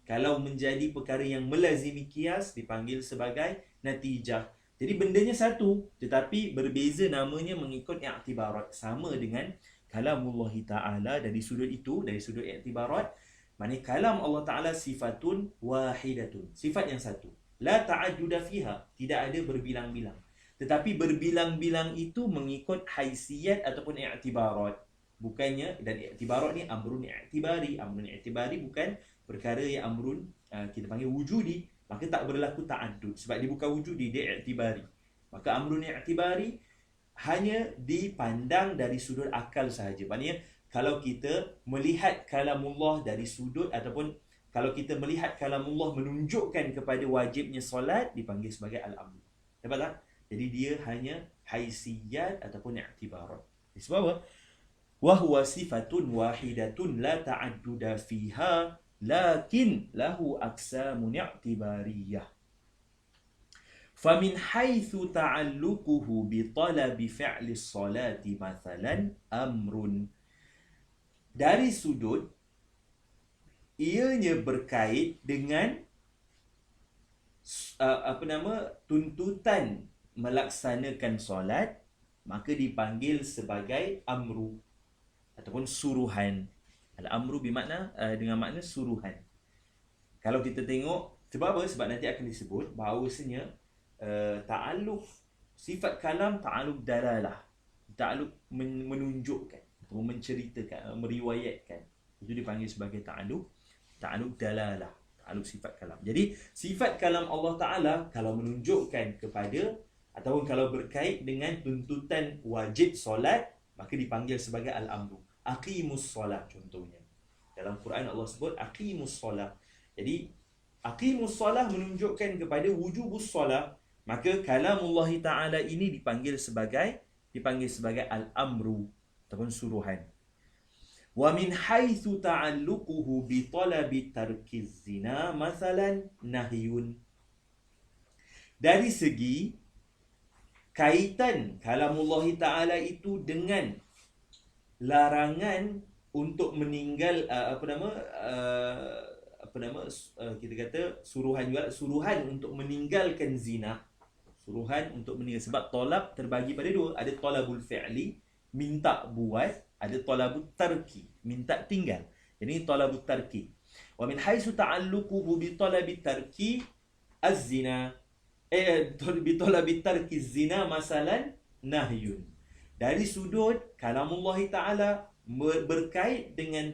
Kalau menjadi perkara yang melazimi kias dipanggil sebagai natijah. Jadi bendanya satu tetapi berbeza namanya mengikut i'tibarat. Sama dengan kalamullah Ta'ala dari sudut itu, dari sudut i'tibarat, maknanya kalam Allah Ta'ala sifatun wahidatun. Sifat yang satu. La ta'adduda fiha, tidak ada berbilang-bilang. Tetapi berbilang-bilang itu mengikut haisiyat ataupun i'tibarat. Bukannya, dan i'tibarat ni amrun i'tibari. Amrun i'tibari bukan perkara yang amrun kita panggil wujudi. Maka tak berlaku ta'addud. Sebab dia bukan wujudi, dia i'tibari. Maka amrun i'tibari hanya dipandang dari sudut akal sahaja. Maksudnya, kalau kita melihat kalamullah dari sudut ataupun kalau kita melihat kalamullah menunjukkan kepada wajibnya solat, dipanggil sebagai al-amr. Dapat tak? Jadi dia hanya haisiyat ataupun i'tibarat. Sebab apa? Wahuwa sifatun wahidatun la ta'adduda fiha lakin lahu aqsamun i'tibariyah. Famin haitsu ta'alluquhu bi talabi fi'li as-salati mathalan amrun. Dari sudut ianya berkait dengan tuntutan melaksanakan solat, maka dipanggil sebagai amru ataupun suruhan. Al-amru bermakna dengan makna suruhan. Kalau kita tengok, sebab apa? Sebab nanti akan disebut bahawasanya ta'alluq sifat kalam ta'alluq dalalah. Ta'alluq menunjukkan atau menceritakan, meriwayatkan. Itu dipanggil sebagai ta'alluq dalalah, ta'alluq sifat kalam. Jadi sifat kalam Allah Ta'ala kalau menunjukkan kepada ataupun kalau berkait dengan tuntutan wajib solat, maka dipanggil sebagai al-amru. Aqimus solat contohnya. Dalam Quran Allah sebut aqimus solat. Jadi aqimus solat menunjukkan kepada wujubus solat, maka kalamullah Ta'ala ini dipanggil sebagai al-amru ataupun suruhan. Wa min haitsu ta'alluquhu bi talabi tarkiz zina masalan nahyun. Dari segi kaitan kalamullah Ta'ala itu dengan larangan untuk meninggal kita kata suruhan untuk meninggalkan zina. Suruhan untuk meninggal, sebab tolab terbagi pada dua. Ada tolabul fi'li, minta buat. Ada tolabul tarki, minta tinggal. Jadi tolabul tarki. Wa min haitsu ta'alluquhu bi talabi tarki az-zina bi talabi tarki az-zina masalan nahyun. Dari sudut kalamullah Ta'ala berkait dengan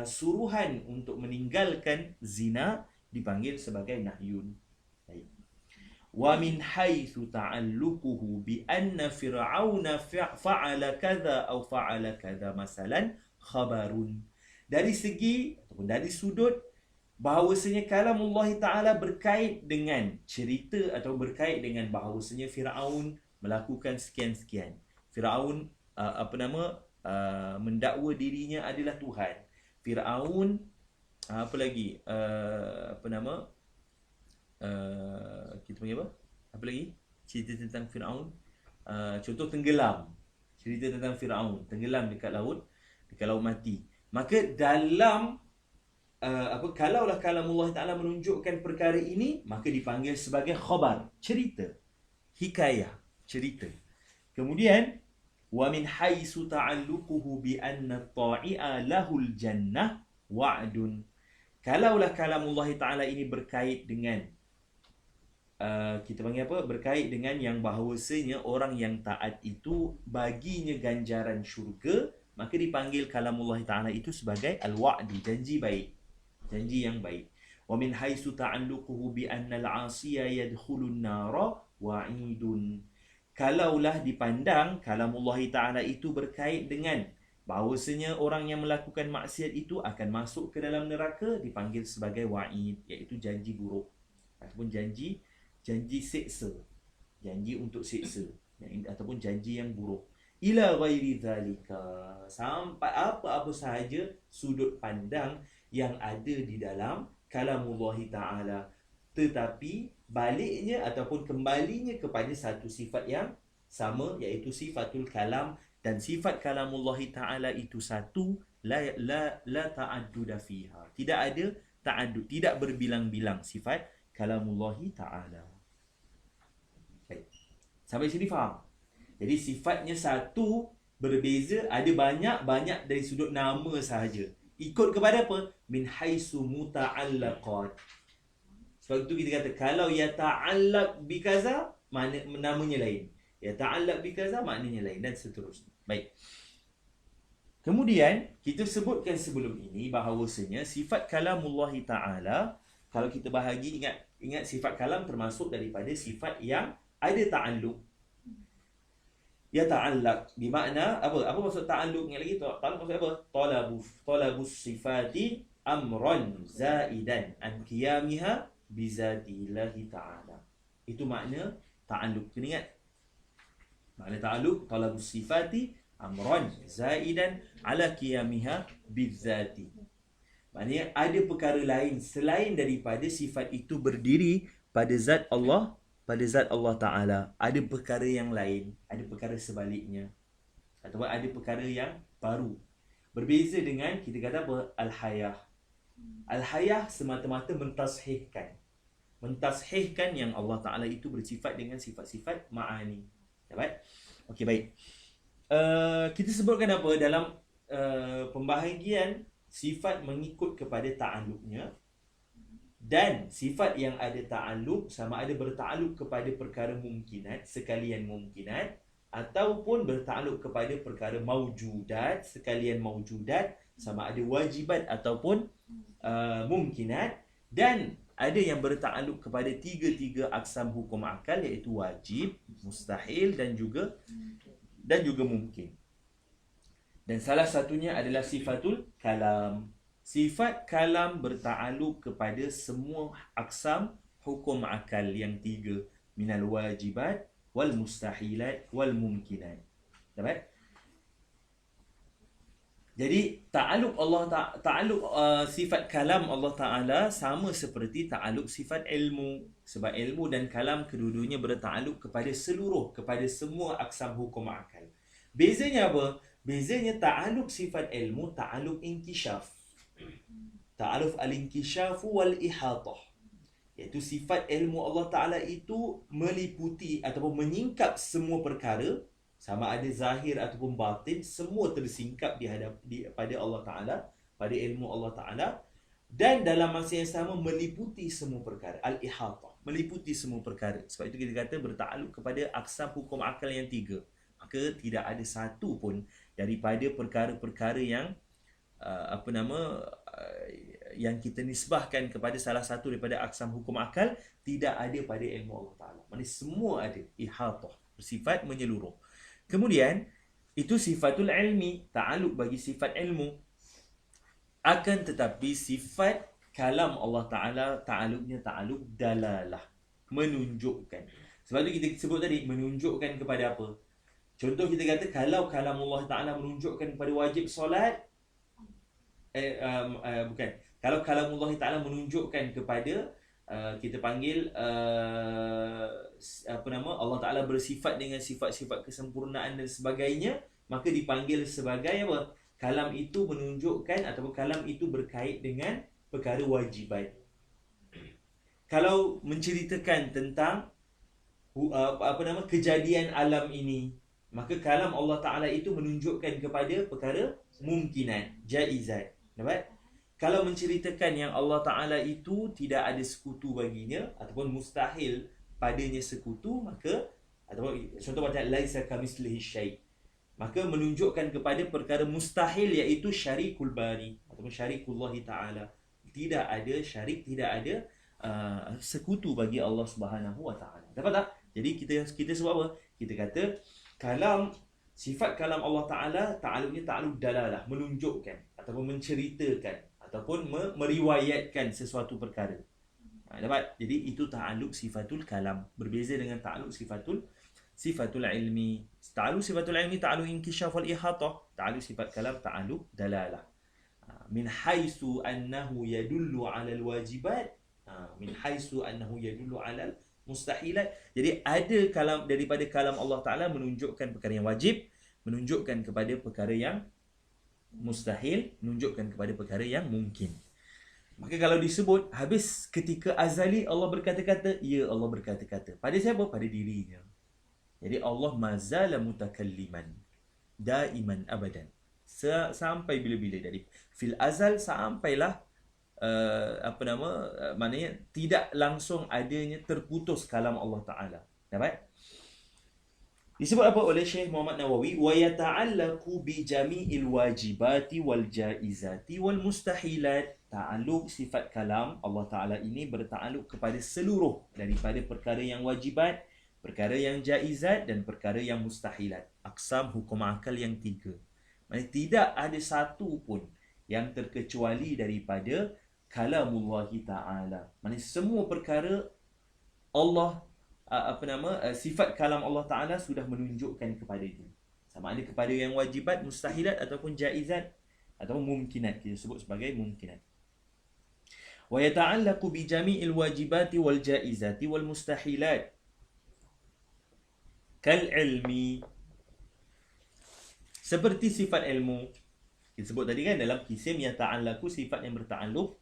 suruhan untuk meninggalkan zina, dipanggil sebagai nahyun. Wa min haitsu ta'alluquhu bi anna fir'auna fa'ala kadza aw fa'ala kadza masalan khabarun. Dari segi ataupun dari sudut bahawasanya kalamullah Ta'ala berkait dengan cerita atau berkait dengan bahawasanya Firaun melakukan sekian-sekian. Firaun mendakwa dirinya adalah Tuhan. Firaun kita panggil apa? Apa lagi? Cerita tentang Firaun. Contoh tenggelam. Cerita tentang Firaun tenggelam dekat laut mati. Maka dalam kalaulah kalamullah Ta'ala menunjukkan perkara ini, maka dipanggil sebagai khabar, cerita, hikayah, cerita. Kemudian wa min haitsu ta'alluquhu bi anna at-ta'i'a lahul jannah wa'dun. Kalaulah kalamullah Ta'ala ini berkait dengan kita panggil apa? Berkait dengan yang bahawasanya orang yang taat itu baginya ganjaran syurga, maka dipanggil kalamullah Ta'ala itu sebagai al-wa'du, janji baik, janji yang baik. Wa min haitsu ta'alluquhu bi anna al-'asiya yadkhulun nara wa'idun. Kalaulah dipandang kalamullah Ta'ala itu berkait dengan Bahawasanya orang yang melakukan maksiat itu akan masuk ke dalam neraka dipanggil sebagai wa'id, iaitu janji buruk ataupun janji seksa, janji untuk seksa, ataupun janji yang buruk. Ila ghairi dhalika, sampai apa-apa sahaja sudut pandang yang ada di dalam kalamullah ta'ala, tetapi baliknya ataupun kembalinya kepada satu sifat yang sama, iaitu sifatul kalam. Dan sifat kalamullah ta'ala itu satu, la ta'adduda fiha, tidak ada ta'addud, tidak berbilang-bilang sifat kalamullah ta'ala. Baik, sampai sini faham? Jadi sifatnya satu, berbeza, ada banyak dari sudut nama sahaja. Ikut kepada apa? Min haisu muta'allaqat. Sebab itu kita kata kalau yata'allaq bikaza, namanya lain. Yata'allaq bikaza, maknanya lain, dan seterusnya. Baik. Kemudian kita sebutkan sebelum ini bahawasanya sifat kalamullah ta'ala, kalau kita bahagi, ingat sifat kalam termasuk daripada sifat yang ada ta'alluq. Ya ta'allaq bermakna apa? Apa maksud ta'alluq? Yang lagi ta'alluq maksud apa? Talabus sifati amran zaidan an qiyamiha bi zatillahi ta'ala. Itu makna ta'alluq. Kena ingat. Makna ta'alluq talabus sifati amran zaidan ala qiyamiha bi zati. Maknanya ada perkara lain selain daripada sifat itu berdiri pada zat Allah, pada zat Allah Ta'ala. Ada perkara yang lain, ada perkara sebaliknya, ataupun ada perkara yang baru. Berbeza dengan kita kata apa? Al-hayah. Al-hayah semata-mata mentashihkan yang Allah Ta'ala itu bersifat dengan sifat-sifat ma'ani. Dapat? Okey, baik. Kita sebutkan apa dalam pembahagian sifat mengikut kepada ta'alluqnya, dan sifat yang ada ta'alluq sama ada berta'alluq kepada perkara mungkinat, sekalian mungkinat, ataupun berta'alluq kepada perkara maujudat, sekalian maujudat, sama ada wajibat ataupun mungkinat, dan ada yang berta'alluq kepada tiga aksam hukum akal, iaitu wajib, mustahil dan juga mungkin. Dan salah satunya adalah sifatul kalam. Sifat kalam berta'alluq kepada semua aksam hukum akal yang tiga, minal wajibat wal mustahilat wal mumkinat. Dapat? Jadi ta'alluq sifat kalam Allah Ta'ala sama seperti ta'alluq sifat ilmu. Sebab ilmu dan kalam kedua-duanya berta'alluq kepada semua aksam hukum akal. Bezanya apa? Bezanya ta'alluq sifat ilmu, ta'alluq inkishaf. Ta'alluq al-inkishafu wal ihatah, iaitu sifat ilmu Allah Ta'ala itu meliputi ataupun menyingkap semua perkara, sama ada zahir ataupun batin, semua tersingkap pada Allah Ta'ala, pada ilmu Allah Ta'ala. Dan dalam masa yang sama meliputi semua perkara. Al-ihatah, meliputi semua perkara. Sebab itu kita kata berta'alluq kepada aksam hukum akal yang tiga. Maka tidak ada satu pun daripada perkara-perkara yang yang kita nisbahkan kepada salah satu daripada aksam hukum akal tidak ada pada ilmu Allah Ta'ala. Maksudnya semua ada, ihatah, bersifat menyeluruh. Kemudian itu sifatul ilmi, ta'alluq bagi sifat ilmu. Akan tetapi sifat kalam Allah Ta'ala ta'alluqnya ta'alluq dalalah, menunjukkan. Sebab itu kita sebut tadi, menunjukkan kepada apa? Contoh kita kata kalau kalam Allah Ta'ala menunjukkan kepada wajib solat, bukan. Kalau kalamullah Ta'ala menunjukkan kepada kita panggil Allah Ta'ala bersifat dengan sifat-sifat kesempurnaan dan sebagainya, maka dipanggil sebagai apa? Kalam itu menunjukkan ataupun kalam itu berkait dengan perkara wajibat. Kalau menceritakan tentang kejadian alam ini, maka kalam Allah Ta'ala itu menunjukkan kepada perkara mungkinat, jaizat. Dapat? Kalau menceritakan yang Allah Ta'ala itu tidak ada sekutu baginya ataupun mustahil padanya sekutu, maka ataupun contoh macam laisa kamitslihi syai', maka menunjukkan kepada perkara mustahil, iaitu syarikul bari ataupun syarikullah Ta'ala. Tidak ada syarik, tidak ada sekutu bagi Allah Subhanahu Wa Ta'ala. Dapat tak? Jadi kita sebut apa? Kita kata kalam Sifat kalam Allah Ta'ala, ta'aluknya ta'aluk dalalah, menunjukkan ataupun menceritakan ataupun meriwayatkan sesuatu perkara. Dapat? Jadi itu ta'aluk sifatul kalam. Berbeza dengan ta'aluk sifatul ilmi. Ta'aluk sifatul ilmi, ta'aluk inkishaf wal ihatah. Ta'aluk sifat kalam, ta'aluk dalalah. Min haisu annahu yadullu ala al-wajibat. Min haisu annahu yadullu ala mustahilat. Jadi ada kalam, daripada kalam Allah Ta'ala menunjukkan perkara yang wajib, menunjukkan kepada perkara yang mustahil, menunjukkan kepada perkara yang mungkin. Maka kalau disebut habis ketika azali Allah berkata-kata, ya Allah berkata-kata. Pada siapa? Pada dirinya. Jadi Allah mazala mutakalliman daiman abadan. Sampai bila-bila, dari fil azal sampailah maknanya tidak langsung adanya terputus kalam Allah Ta'ala. Dapat? Disebut apa oleh Syekh Muhammad Nawawi? Wa yata'allaqu bi jami'il wajibati wal jaizati wal mustahilat. Ta'aluk sifat kalam Allah Ta'ala ini berta'aluk kepada seluruh daripada perkara yang wajibat, perkara yang jaizat dan perkara yang mustahilat. Aqsam hukum akal yang 3. Maksudnya tidak ada satu pun yang terkecuali daripada kalamullah Ta'ala. Maksudnya semua perkara Allah sifat kalam Allah Ta'ala sudah menunjukkan kepada itu. Sama ada kepada yang wajibat, mustahilat ataupun jaizat ataupun mumkinat. Kita sebut sebagai mumkinat. Wa yata'allaqu bi jami'il wajibati wal jaizati wal mustahilat. Kal ilmi. Seperti sifat ilmu. Kita sebut tadi kan dalam kisim yata'allaqu, sifat yang berta'alluq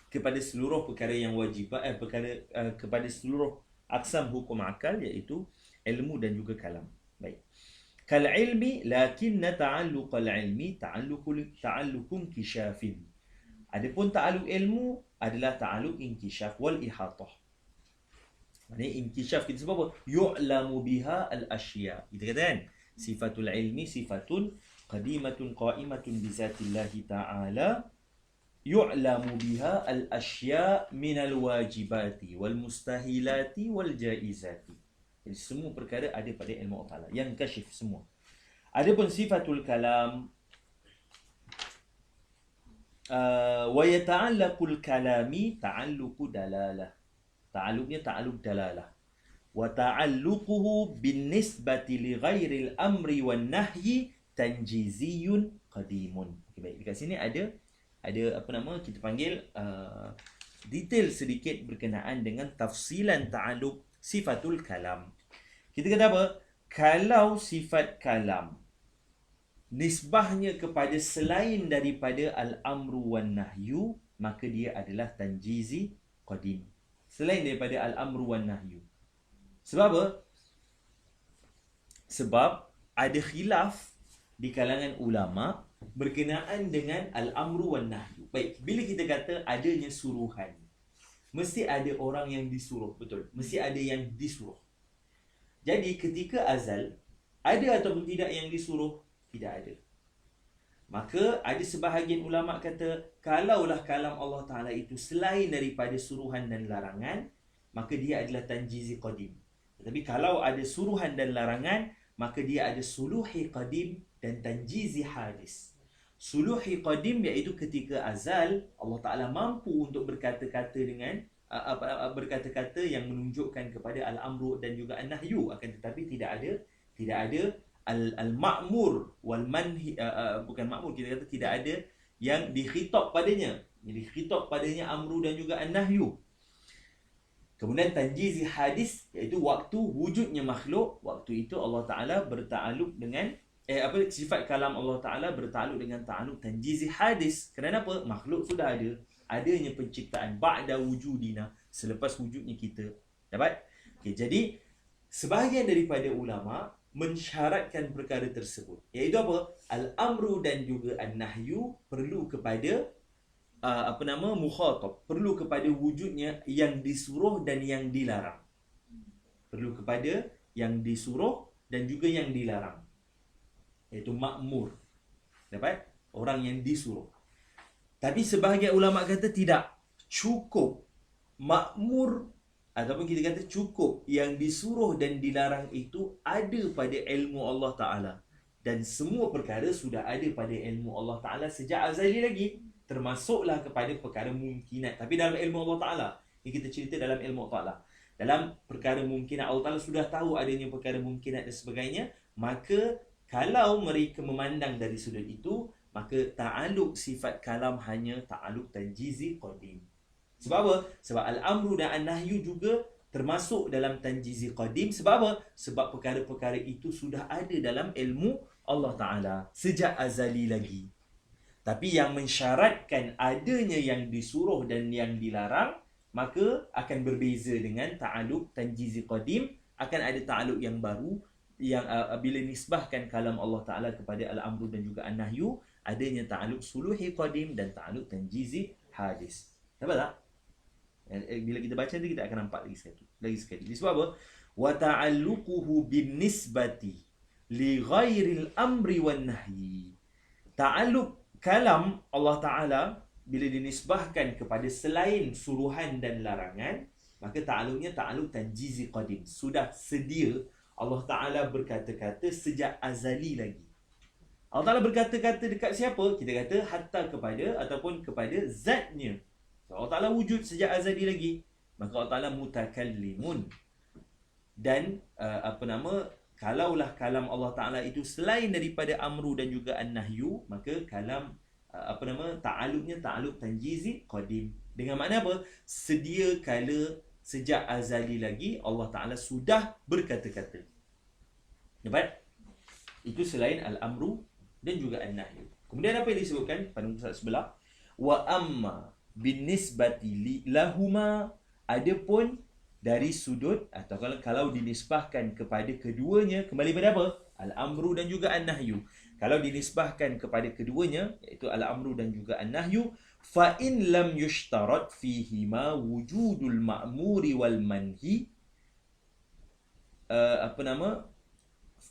kepada seluruh perkara yang wajibat, kepada seluruh aqsam hukum akal, iaitu ilmu dan juga kalam. Baik. Kal ilmi lakinna ta'alluqal ilmi ta'alluqun kishafin. Adapun ta'alluq ilmu adalah ta'alluq inkishaf wal ihatah. Maksudnya inkishaf kita sebut apa? Yu'lamu biha al-asya. Kita kata kan, sifatul ilmi sifatun qadimatun qa'imatun bi zatillahi ta'ala. Yu'lamu biha al-asya' minal wajibati wal mustahilati wal jaizati. Jadi semua perkara ada pada ilmu Allah Ta'ala, yang kasyif semua. Adapun sifatul kalam, wa yata'allaqul kalami ta'alluqu dalalah. Ta'alluqnya ta'alluq dalalah. Wa ta'alluquhu bin nisbati li ghairil amri wan nahyi tanjiziyun qadimun. Okay, baik. Dekat sini ada kita panggil detail sedikit berkenaan dengan tafsilan ta'alluq sifatul kalam. Kita kata apa? Kalau sifat kalam nisbahnya kepada selain daripada al-amru wan nahyu, maka dia adalah tanjizi qadim. Selain daripada al-amru wan nahyu. Sebab apa? Sebab ada khilaf di kalangan ulama berkenaan dengan al-amru wan nahyu. Baik, bila kita kata adanya suruhan, mesti ada orang yang disuruh, betul? Mesti ada yang disuruh. Jadi ketika azal, ada ataupun tidak yang disuruh? Tidak ada. Maka ada sebahagian ulama kata, kalaulah kalam Allah Ta'ala itu selain daripada suruhan dan larangan, maka dia adalah tanjizi qadim. Tetapi kalau ada suruhan dan larangan, maka dia ada suluhi qadim dan tanjizi hadis. Suluhi qadim iaitu ketika azal Allah Ta'ala mampu untuk berkata-kata dengan berkata-kata yang menunjukkan kepada al-amru dan juga an-nahyu, akan tetapi tidak ada al-ma'mur wal manhi, bukan ma'mur, kita kata tidak ada yang dikhitab padanya. Jadi khitab padanya amru dan juga an-nahyu. Kemudian tanjizi hadis iaitu waktu wujudnya makhluk, waktu itu Allah Ta'ala berta'aluk dengan sifat kalam Allah Ta'ala bertakluk dengan ta'aluk tanjizi hadis. Kenapa? Makhluk sudah ada. Adanya penciptaan ba'da wujudina, selepas wujudnya kita. Dapat? Okay, jadi sebahagian daripada ulama mensyaratkan perkara tersebut, iaitu apa? Al-amru dan juga an-nahyu perlu kepada mukhatab, perlu kepada wujudnya yang disuruh dan yang dilarang. Perlu kepada yang disuruh dan juga yang dilarang, iaitu makmur. Dapat? Orang yang disuruh. Tapi sebahagian ulama kata tidak cukup makmur ataupun kita kata cukup yang disuruh dan dilarang itu ada pada ilmu Allah Ta'ala. Dan semua perkara sudah ada pada ilmu Allah Ta'ala sejak azali lagi. Termasuklah kepada perkara mungkinat. Tapi dalam ilmu Allah Ta'ala. Ini kita cerita dalam ilmu Allah Ta'ala. Dalam perkara mungkinat, Allah Ta'ala sudah tahu adanya perkara mungkinat dan sebagainya. Maka kalau mereka memandang dari sudut itu, maka ta'aluk sifat kalam hanya ta'aluk tanjizi qadim. Sebab apa? Sebab al-amru dan an-nahyu juga termasuk dalam tanjizi qadim. Sebab apa? Sebab perkara-perkara itu sudah ada dalam ilmu Allah Ta'ala sejak azali lagi. Tapi yang mensyaratkan adanya yang disuruh dan yang dilarang, maka akan berbeza dengan ta'aluk tanjizi qadim. Akan ada ta'aluk yang baru, yang bila nisbahkan kalam Allah Ta'ala kepada al-amru dan juga an-nahyu, adanya ta'aluk suluhi qadim dan ta'aluk tanjizi hadis. Nampak tak? Bila kita baca nanti kita akan nampak lagi sekali. Sebab apa? Wa ta'alluquhu bin nisbati li ghairil amri wan nahyi. Ta'aluk kalam Allah Ta'ala bila dinisbahkan kepada selain suruhan dan larangan, maka ta'aluknya ta'aluk tanjizi qadim. Sudah sedia Allah Ta'ala berkata-kata sejak azali lagi. Allah Ta'ala berkata-kata dekat siapa? Kita kata hatta kepada ataupun kepada zatnya. Allah Ta'ala wujud sejak azali lagi. Maka Allah Ta'ala mutakallimun. Dan kalaulah kalam Allah Ta'ala itu selain daripada amru dan juga an-nahyu, maka kalam ta'aluknya ta'aluk tanjizi qadim. Dengan makna apa? Sedia kala sejak azali lagi Allah Ta'ala sudah berkata-kata. Dapat? Itu selain al-amru dan juga an-nahyu. Kemudian apa yang disebutkan pada muka sebelah? Wa amma bin nisbati lahuma, adapun dari sudut atau kalau dinisbahkan kepada keduanya, kembali pada apa? Al-amru dan juga an-nahyu. Kalau dinisbahkan kepada keduanya, iaitu al-amru dan juga an-nahyu, fa in lam yushtarat fihima wujudul ma'muri wal manhi,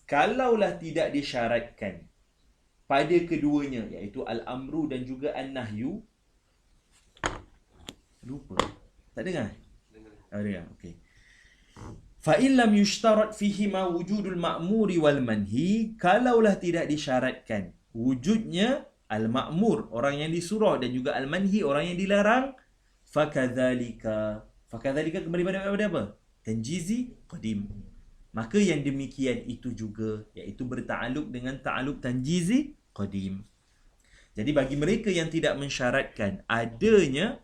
kalaulah tidak disyaratkan pada keduanya, iaitu al-amru dan juga an-nahyu. Lupa. Tak dengar? Dengar. Okey. Fa in lam yushtarat fihi ma wujudul ma'muri wal manhi, kalaulah tidak disyaratkan wujudnya al-ma'mur, orang yang disuruh, dan juga al-manhi, orang yang dilarang, fakadzalika kembali pada apa? Tanjizi qadim. Maka yang demikian itu juga, iaitu berta'aluk dengan ta'aluk tanjizi qadim. Jadi bagi mereka yang tidak mensyaratkan adanya,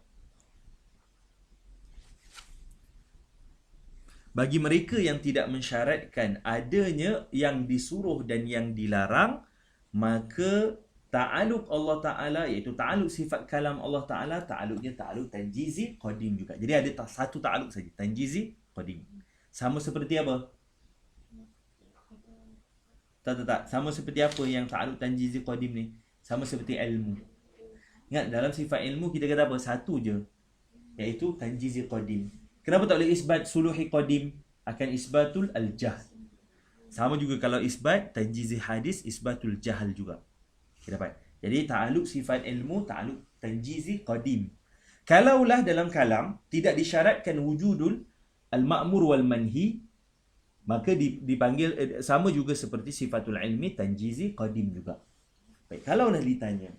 bagi mereka yang tidak mensyaratkan adanya yang disuruh dan yang dilarang, maka ta'aluk Allah Ta'ala, iaitu ta'aluk sifat kalam Allah Ta'ala, ta'aluknya ta'aluk tanjizi qadim juga. Jadi ada satu ta'aluk saja, tanjizi qadim. Sama seperti apa? Tak. Sama seperti apa yang ta'aluk tanjizi qadim ni? Sama seperti ilmu. Ingat, dalam sifat ilmu kita kata apa? Satu je, iaitu tanjizi qadim. Kenapa tak boleh isbat suluhi qadim? Akan isbatul al-jahl. Sama juga kalau isbat tanjizi hadis, isbatul jahal juga. Kita dapat. Jadi ta'aluk sifat ilmu, ta'aluk tanjizi qadim. Kalaulah dalam kalam tidak disyaratkan wujudul al-ma'mur wal manhi, maka dipanggil sama juga seperti sifatul ilmi tanjizi qadim juga. Baik, kalaulah ditanya,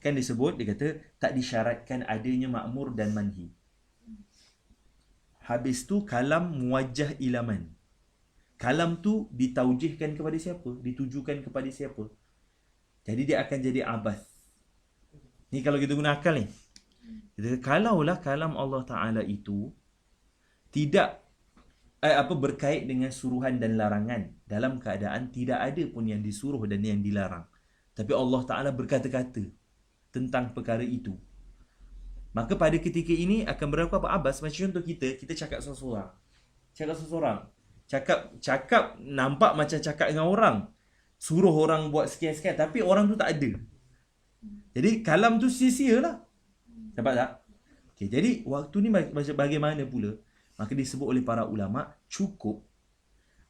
kan disebut, dia kata tak disyaratkan adanya ma'mur dan manhi. Habis tu kalam muwajjah ilaman. Kalam tu ditaujihkan kepada siapa? Ditujukan kepada siapa? Jadi dia akan jadi abath. Ni kalau kita guna akal ni. Kita kalaulah kalam Allah Ta'ala itu tidak berkait dengan suruhan dan larangan, dalam keadaan tidak ada pun yang disuruh dan yang dilarang, tapi Allah Ta'ala berkata-kata tentang perkara itu, maka pada ketika ini akan berlaku apa? Abas. Macam contoh kita cakap seseorang. Cakap nampak macam cakap dengan orang. Suruh orang buat sekian-sekian, tapi orang tu tak ada. Jadi kalam tu sia-sia lah. Nampak tak? Okay, jadi waktu ni bagaimana pula? Maka disebut oleh para ulama, cukup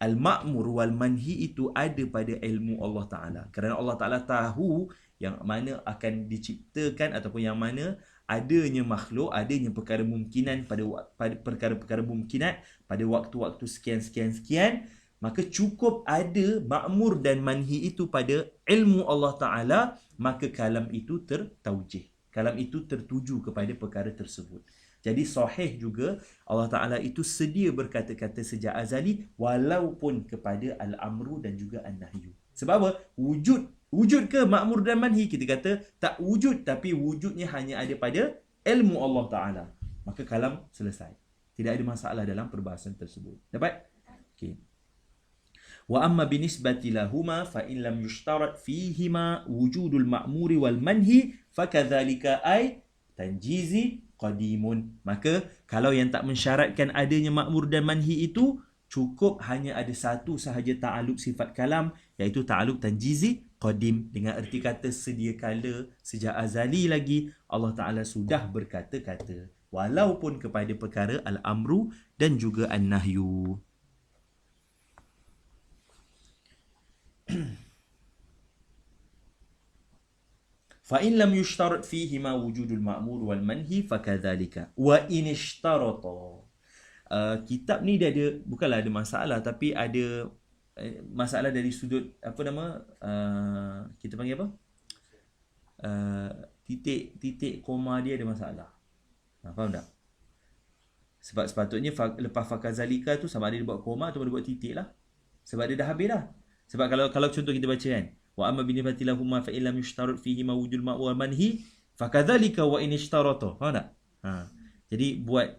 al-ma'mur wal manhi itu ada pada ilmu Allah Ta'ala. Kerana Allah Ta'ala tahu yang mana akan diciptakan ataupun yang mana adanya makhluk, adanya perkara mungkinan pada perkara-perkara mungkinat pada waktu-waktu sekian, maka cukup ada ma'mur dan manhi itu pada ilmu Allah Ta'ala, maka kalam itu tertaujih. Kalam itu tertuju kepada perkara tersebut. Jadi sahih juga Allah Ta'ala itu sedia berkata-kata sejak azali walaupun kepada al-amru dan juga an-nahyu. Sebab apa? Wujud ke ma'mur dan manhi? Kita kata tak wujud, tapi wujudnya hanya ada pada ilmu Allah Ta'ala. Maka kalam selesai. Tidak ada masalah dalam perbahasan tersebut. Dapat? Okey. Wa amma binisbati lahuma fa in lam yushtarat fihima wujudul ma'muri wal manhi fakadzalika ay tanjizi qadimun. Maka kalau yang tak mensyaratkan adanya ma'mur dan manhi itu, cukup hanya ada satu sahaja ta'aluk sifat kalam, iaitu ta'aluk tanjizi qadim, dengan erti kata sedia kala, sejak azali lagi Allah Ta'ala sudah berkata-kata walaupun kepada perkara al-amru dan juga an-nahyu. فَإِنْ لَمْ يُشْتَرَطْ فِيهِمَا وُجُودُ الْمَأْمُورِ وَالْمَنْهِ فَكَذَلِكَ وَإِنِ اشْتَرَطَا. Kitab ni dia ada, bukanlah ada masalah, tapi ada masalah dari sudut kita panggil apa? Titik koma dia ada masalah. Faham tak? Sebab sepatutnya lepas fakazalika tu sama ada dia buat koma atau dia buat titik lah. Sebab dia dah habis dah. Sebab kalau contoh kita baca kan, wa amma binifati lahumma fa illam yushtarat fihi ma wujud ma wal manhi fakadzalika wa in ishtarata. Faham tak? Jadi buat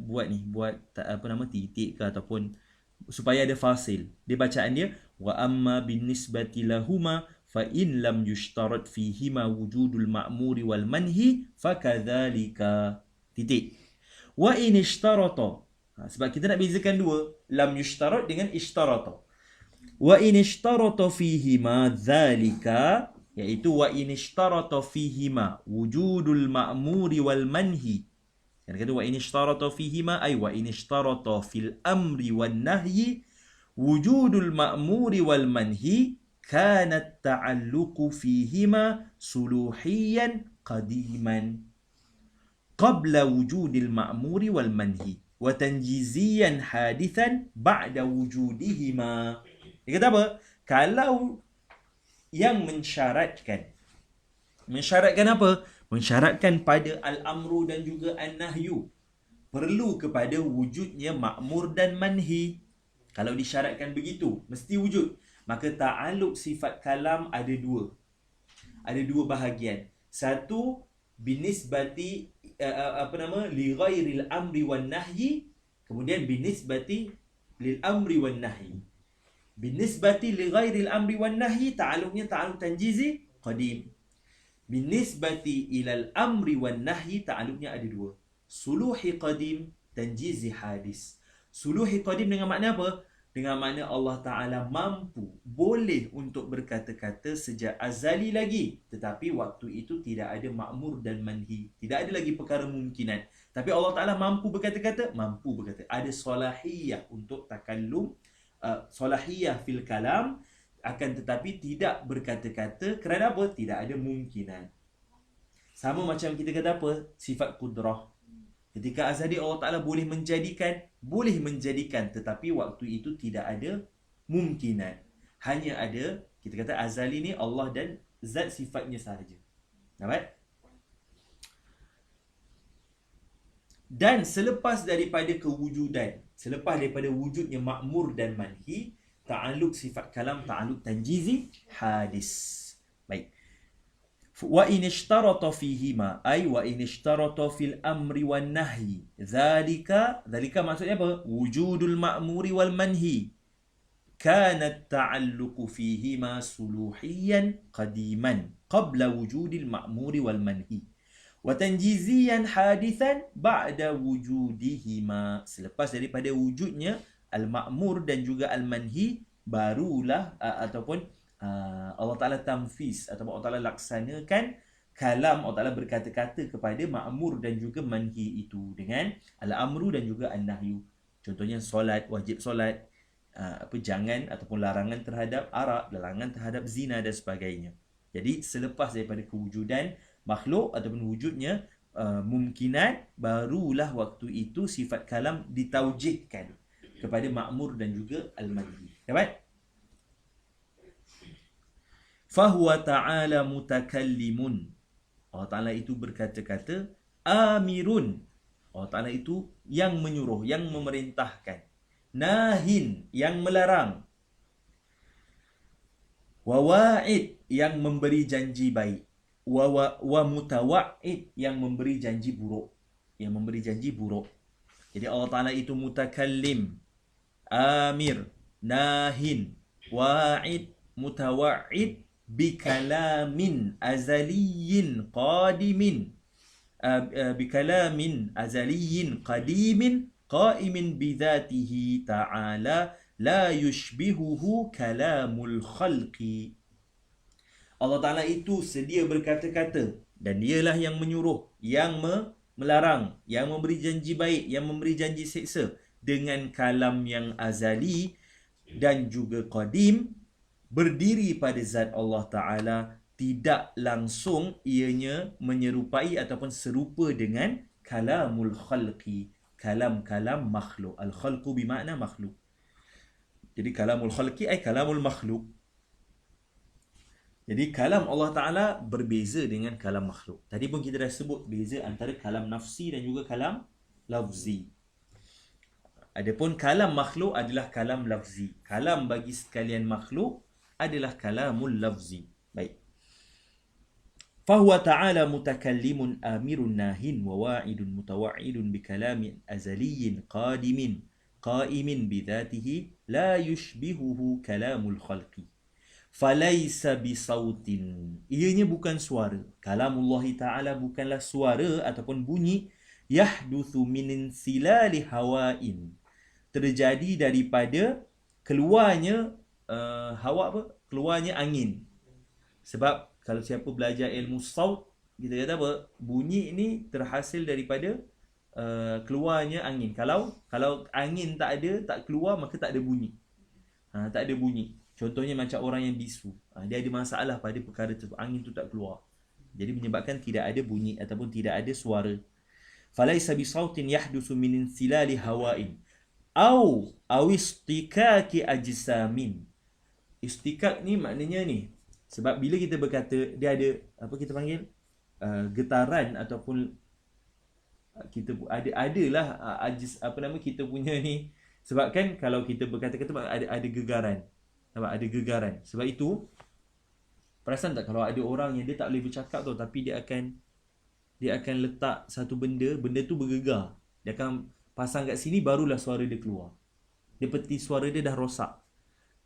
titik ke ataupun supaya ada fasil. Dia bacaan dia wa amma binisbati lahumma fa in lam yushtarat fihi ma wujudul ma'muri wal manhi fakadzalika titik. Wa in ishtarata. Sebab kita nak bezakan dua, lam yushtarat dengan ishtarata. Wa in ishtarata fihima dzalika, iaitu wa in ishtarata fihima wujudul ma'muri wal manhi. Yang kata wa in ishtarata fihima ay wa in ishtarata fil amri wan nahyi wujudul ma'muri wal manhi kana at-ta'alluqu fihima suluhiyan qadiman qabla wujudil ma'muri wal manhi wa tanjiziyan hadithan ba'da wujudihima. Dia kata apa? Kalau yang mensyaratkan apa? Mensyaratkan pada al-amru dan juga an-nahyu, perlu kepada wujudnya ma'mur dan manhi. Kalau disyaratkan begitu, mesti wujud. Maka ta'aluk sifat kalam ada dua. Ada dua bahagian. Satu, binisbati li ghairil amri wan nahyi. Kemudian binisbati lil amri wan nahyi. Binisbati li ghairil amri wan nahyi, ta'aluknya ta'aluk tanjizi qadim. Binisbati ilal amri wan nahyi, ta'aluknya ada dua. Suluhi qadim, tanjizi hadis. Suluhi qadim dengan makna apa? Dengan makna Allah Ta'ala mampu, boleh untuk berkata-kata sejak azali lagi. Tetapi waktu itu tidak ada ma'mur dan manhi. Tidak ada lagi perkara mungkinan. Tapi Allah Ta'ala mampu berkata-kata? Mampu berkata. Ada solahiyah untuk takallum, solahiyah fil kalam, akan tetapi tidak berkata-kata. Kerana apa? Tidak ada mungkinan. Sama macam kita kata apa? Sifat kudrah. Ketika azali Allah Ta'ala boleh menjadikan, tetapi waktu itu tidak ada mungkinan. Hanya ada, kita kata azali ni Allah dan zat sifatnya sahaja. Nampak? Dan selepas daripada kewujudan, selepas daripada wujudnya ma'mur dan manhi, ta'aluk sifat kalam, ta'aluk tanjizi hadis. Baik. Wa in ishtarata fihima ay wa in ishtarata fil amri wan nahyi dzalika maksudnya apa? Wujudul ma'muri wal manhi kana ta'alluqu fihima suluhiyan qadiman qabla wujudil ma'muri wal manhi wa tanjiziyan hadithan ba'da wujudihima. Selepas daripada wujudnya al-ma'mur dan juga al-manhi, barulah ataupun Allah Ta'ala tamfiz ataupun Allah Ta'ala laksanakan kalam. Allah Ta'ala berkata-kata kepada ma'mur dan juga manhi itu dengan al-amru dan juga an-nahyu. Contohnya solat, wajib solat, jangan ataupun larangan terhadap arak, larangan terhadap zina dan sebagainya. Jadi selepas daripada kewujudan makhluk ataupun wujudnya mumkinat, barulah waktu itu sifat kalam ditaujihkan kepada ma'mur dan juga al-madhi. Dapat? Fahuwa ta'ala mutakallimun. Allah Ta'ala itu berkata-kata. Amirun. Allah Ta'ala itu yang menyuruh, yang memerintahkan. Nahin, yang melarang. Wawa'id, yang memberi janji baik. Wa mutawa'id, yang memberi janji buruk. Yang memberi janji buruk. Jadi Allah Ta'ala itu mutakallim, amir, nahin, wa'id, mutawa'id, bikalamin azaliyin qadimin, bikalamin azaliyin qadimin qaimin bidhatihi ta'ala la yushbihuhu kalamul khalqi. Allah Ta'ala itu sedia berkata-kata dan dialah yang menyuruh, yang melarang, yang memberi janji baik, yang memberi janji seksa dengan kalam yang azali dan juga qadim, berdiri pada zat Allah Ta'ala, tidak langsung ianya menyerupai ataupun serupa dengan kalamul khalqi, kalam-kalam makhluk. Al-khalqu bermakna makhluk. Jadi kalamul khalqi ay kalamul makhluk. Jadi kalam Allah Ta'ala berbeza dengan kalam makhluk. Tadi pun kita dah sebut beza antara kalam nafsi dan juga kalam lafzi. Adapun kalam makhluk adalah kalam lafzi. Kalam bagi sekalian makhluk adalah kalamul lafzi. Baik. Fahuwa ta'ala mutakallimun amirun nahin wa wa'idun mutawa'idun bikalamin azaliyin qadimin qaimin bidhatihi la yushbihuhu kalamul khalqi. Falaisa bisautin. Ianya bukan suara. Kalamullah Ta'ala bukanlah suara ataupun bunyi. Yahduthu min silali hawain. Terjadi daripada keluarnya hawa apa? Keluarnya angin. Sebab kalau siapa belajar ilmu saut, kita kata apa? Bunyi ini terhasil daripada keluarnya angin. Kalau angin tak ada, tak keluar, maka tak ada bunyi. Tak ada bunyi. Contohnya macam orang yang bisu. Dia ada masalah pada perkara tersebut. Angin tu tak keluar. Jadi menyebabkan tidak ada bunyi ataupun tidak ada suara. Falaisa bisautin yahdusu min silali hawain. Au istikaki ajsamin. Istikak ni maknanya ni. Sebab bila kita berkata dia ada apa kita panggil getaran ataupun kita adalah apa nama kita punya ni. Sebab kan kalau kita berkata-kata ada gegaran. Nampak? Ada gegaran. Sebab itu perasan tak kalau ada orang yang dia tak boleh bercakap tau, tapi dia akan letak satu benda tu bergegar. Dia akan pasang kat sini, barulah suara dia keluar. Dia peti suara dia dah rosak.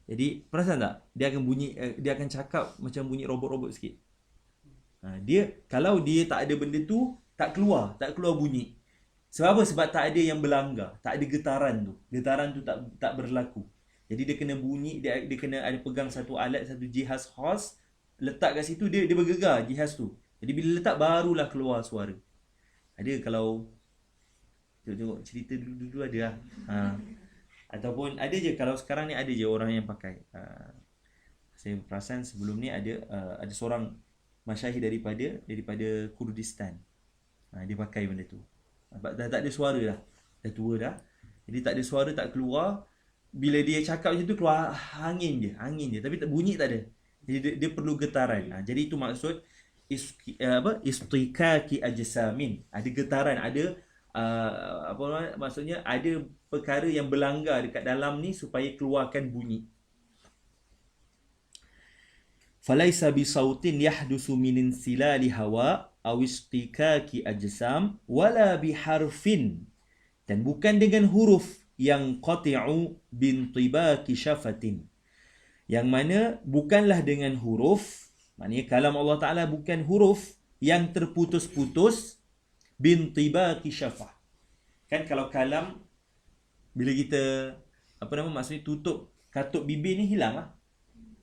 Jadi perasan tak? Dia akan bunyi, dia akan cakap macam bunyi robot-robot sikit. Dia kalau dia tak ada benda tu, tak keluar bunyi. Sebab apa? Sebab tak ada yang berlanggar, tak ada getaran tu. Getaran tu tak berlaku. Jadi dia kena bunyi, dia kena ada pegang satu alat, satu jihaz khas, letak kat situ, dia bergegar jihaz tu. Jadi bila letak, barulah keluar suara. Ada kalau tengok cerita dulu ada lah. Ataupun ada je, kalau sekarang ni ada je orang yang pakai. Saya perasan sebelum ni ada seorang masyahir daripada Kurdistan. Dia pakai benda tu. Dah tak ada suara dah. Dah tua dah. Jadi tak ada suara, tak keluar. Bila dia cakap macam tu, keluar angin je. Tapi bunyi tak ada. Jadi dia perlu getaran. Jadi itu maksud istikaki ajsamin. Ada getaran, ada maksudnya ada perkara yang berlanggar dekat dalam ni supaya keluarkan bunyi. Falaisa bisautin yahdusu min silali hawa aw istikaki ajsam wala biharfin, dan bukan dengan huruf yang qati'u bin tibaki syafatin, yang mana bukanlah dengan huruf, maknanya kalam Allah Ta'ala bukan huruf yang terputus-putus, bin tibaki syafah. Kan kalau kalam, bila kita maksudnya tutup katup bibir ni hilang lah.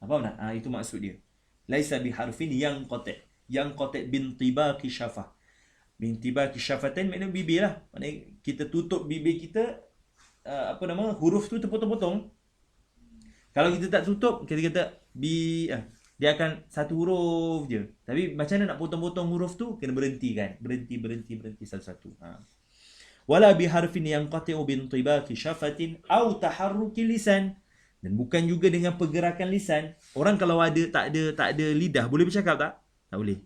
Apa nak? Itu maksud dia. Laisa biharfin yang qati' bin tibaki syafah. Bin tibaki syafatin maknanya bibir lah. Maknanya kita tutup bibir kita, huruf tu terpotong-potong. Kalau kita tak tutup, kita kata Dia akan satu huruf je. Tapi macam mana nak potong-potong huruf tu? Kena berhenti kan. Berhenti satu-satu. Wala biharfin yanqati'u bintibaqi syafatin aw taharruki lisan. Dan bukan juga dengan pergerakan lisan. Orang kalau tak ada lidah boleh bercakap tak? Tak boleh.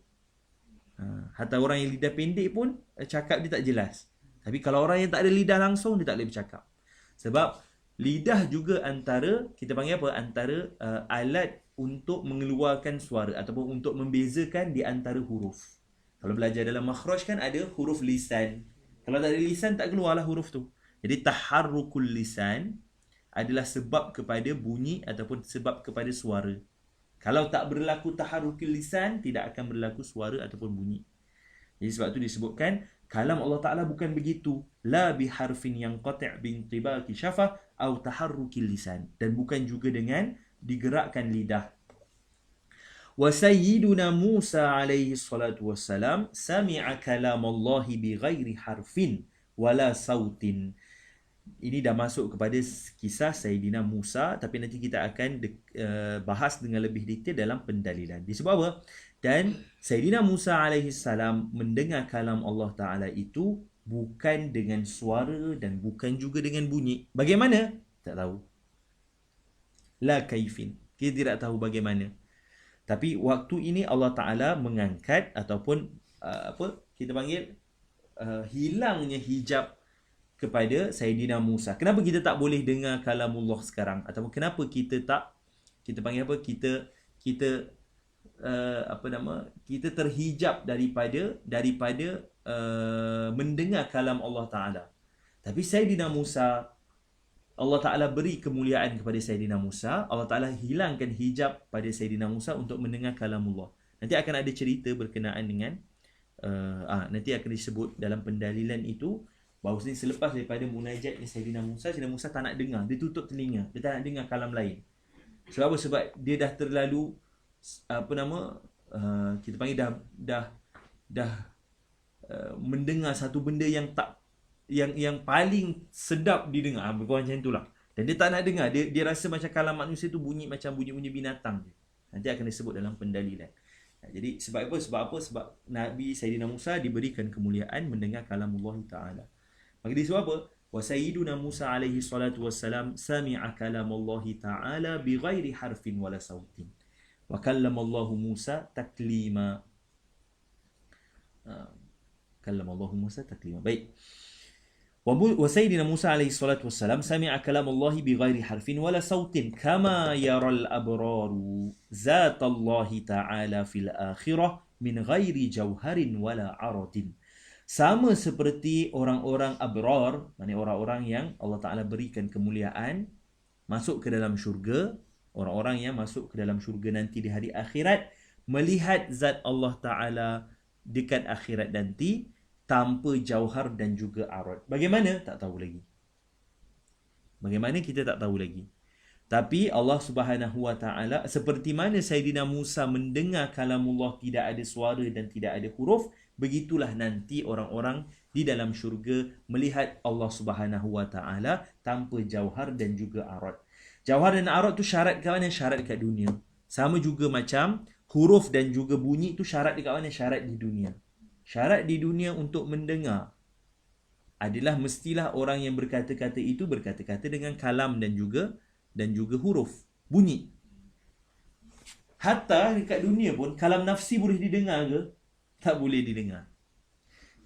Hatta orang yang lidah pendek pun cakap dia tak jelas. Tapi kalau orang yang tak ada lidah langsung, dia tak boleh bercakap. Sebab lidah juga antara, kita panggil apa? Antara alat untuk mengeluarkan suara ataupun untuk membezakan di antara huruf. Kalau belajar dalam makhraj kan ada huruf lisan. Kalau tak ada lisan, tak keluarlah huruf tu. Jadi taharrukul lisan adalah sebab kepada bunyi ataupun sebab kepada suara. Kalau tak berlaku taharrukul lisan, tidak akan berlaku suara ataupun bunyi. Jadi sebab tu disebutkan kalam Allah Ta'ala bukan begitu. La biharfin yanqati' bintibaqi syafah atau taharrukil lisan. Dan bukan juga dengan digerakkan lidah. Wa sayyiduna Musa alaihi salatu wassalam sami'a kalam Allah bighairi harfin wala sautin. Ini dah masuk kepada kisah Sayyidina Musa, tapi nanti kita akan bahas dengan lebih detail dalam pendalilan. Disebut apa? Dan Sayyidina Musa alaihi salam mendengar kalam Allah Ta'ala itu bukan dengan suara dan bukan juga dengan bunyi. Bagaimana? Tak tahu. La kaifin. Kita tidak tahu bagaimana. Tapi waktu ini Allah Ta'ala mengangkat ataupun kita panggil hilangnya hijab kepada Sayyidina Musa. Kenapa kita tak boleh dengar kalamullah sekarang? Ataupun kenapa kita panggil apa? Kita terhijab daripada mendengar kalam Allah Ta'ala. Tapi Sayyidina Musa, Allah Ta'ala beri kemuliaan kepada Sayyidina Musa. Allah Ta'ala hilangkan hijab pada Sayyidina Musa untuk mendengar kalamullah. Nanti akan ada cerita berkenaan dengan nanti akan disebut dalam pendalilan itu bahawasanya selepas daripada munajatnya Sayyidina Musa tak nak dengar. Dia tutup telinga. Dia tak nak dengar kalam lain. Sebab apa? Sebab dia dah terlalu kita panggil dah mendengar satu benda yang paling sedap didengar. Bukan macam itulah. Dan dia tak nak dengar. Dia rasa macam kalam manusia tu bunyi macam bunyi-bunyi binatang je. Nanti akan disebut dalam pendalilan. Jadi sebab apa? Sebab Nabi Sayyidina Musa diberikan kemuliaan mendengar kalamullah Ta'ala. Maka disebut apa? Wa sayyiduna Musa alaihi salatu wassalam sami'a kalamallahi ta'ala bighairi harfin wala sautin. Wa kallamallahu Musa taklima. Kallamallahu Musa taklima. Baik. Wa sayyidina Musa alaihi salatu wassalam sami'a kalamallahi bighairi harfin wala sautin kama yaral abraru zatallahi ta'ala fil akhirah min ghairi jauharin wala aradin. Sama seperti orang-orang abrar, maknanya orang-orang yang Allah Ta'ala berikan kemuliaan, masuk ke dalam syurga, orang-orang yang masuk ke dalam syurga nanti di hari akhirat, melihat zat Allah Ta'ala dekat akhirat nanti, tanpa jauhar dan juga arad. Bagaimana? Tak tahu lagi. Bagaimana kita tak tahu lagi. Tapi Allah Subhanahu Wa Ta'ala, seperti mana Sayyidina Musa mendengar kalamullah tidak ada suara dan tidak ada huruf, begitulah nanti orang-orang di dalam syurga melihat Allah Subhanahu Wa Ta'ala tanpa jauhar dan juga arad. Jauhar dan arad tu syarat kat mana? Syarat kat dunia. Sama juga macam huruf dan juga bunyi tu syarat dekat mana? Syarat di dunia. Syarat di dunia untuk mendengar adalah mestilah orang yang berkata-kata itu berkata-kata dengan kalam dan juga huruf, bunyi. Hatta dekat dunia pun kalam nafsi boleh didengar ke? Tak boleh didengar.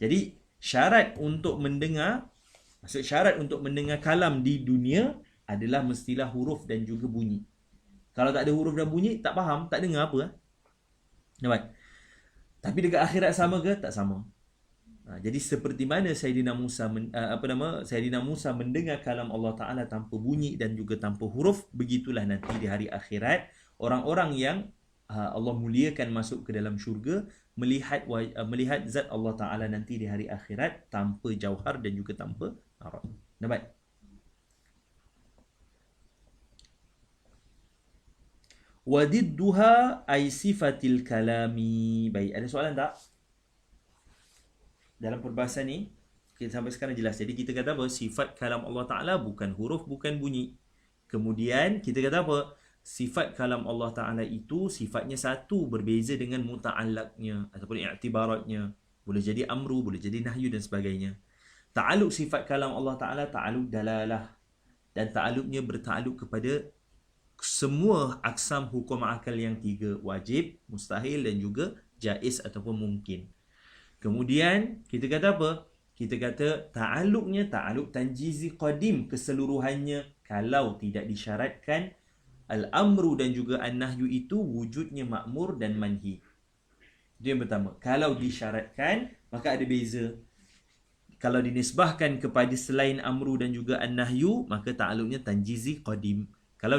Jadi syarat untuk mendengar, maksud syarat untuk mendengar kalam di dunia adalah mestilah huruf dan juga bunyi. Kalau tak ada huruf dan bunyi, tak faham, tak dengar apa. Nampak? Tapi dekat akhirat sama ke? Tak sama. Jadi seperti mana Sayyidina Musa mendengar kalam Allah Ta'ala tanpa bunyi dan juga tanpa huruf, begitulah nanti di hari akhirat orang-orang yang Allah muliakan masuk ke dalam syurga melihat zat Allah Ta'ala nanti di hari akhirat tanpa jauhar dan juga tanpa arad. Nampak? Wadidduha ay sifatil kalami. Baik, ada soalan tak? Dalam perbahasan ni, kita sampai sekarang jelas. Jadi kita kata apa? Sifat kalam Allah Ta'ala bukan huruf, bukan bunyi. Kemudian kita kata apa? sifat kalam Allah Ta'ala itu sifatnya satu, berbeza dengan muta'allaqnya ataupun i'tibaratnya. Boleh jadi amru, boleh jadi nahyu dan sebagainya. Ta'aluk sifat kalam Allah Ta'ala ta'aluk dalalah, dan ta'aluknya berta'aluk kepada semua aksam hukum akal yang tiga, wajib, mustahil dan juga jaiz ataupun mungkin. Kemudian kita kata apa? Kita kata ta'aluknya ta'aluk tanjizi qadim keseluruhannya kalau tidak disyaratkan al-amru dan juga an-nahyu itu wujudnya ma'mur dan manhi. Itu yang pertama. Kalau disyaratkan, maka ada beza. Kalau dinisbahkan kepada selain amru dan juga an-nahyu, maka ta'aluknya tanjizi qadim. Kalau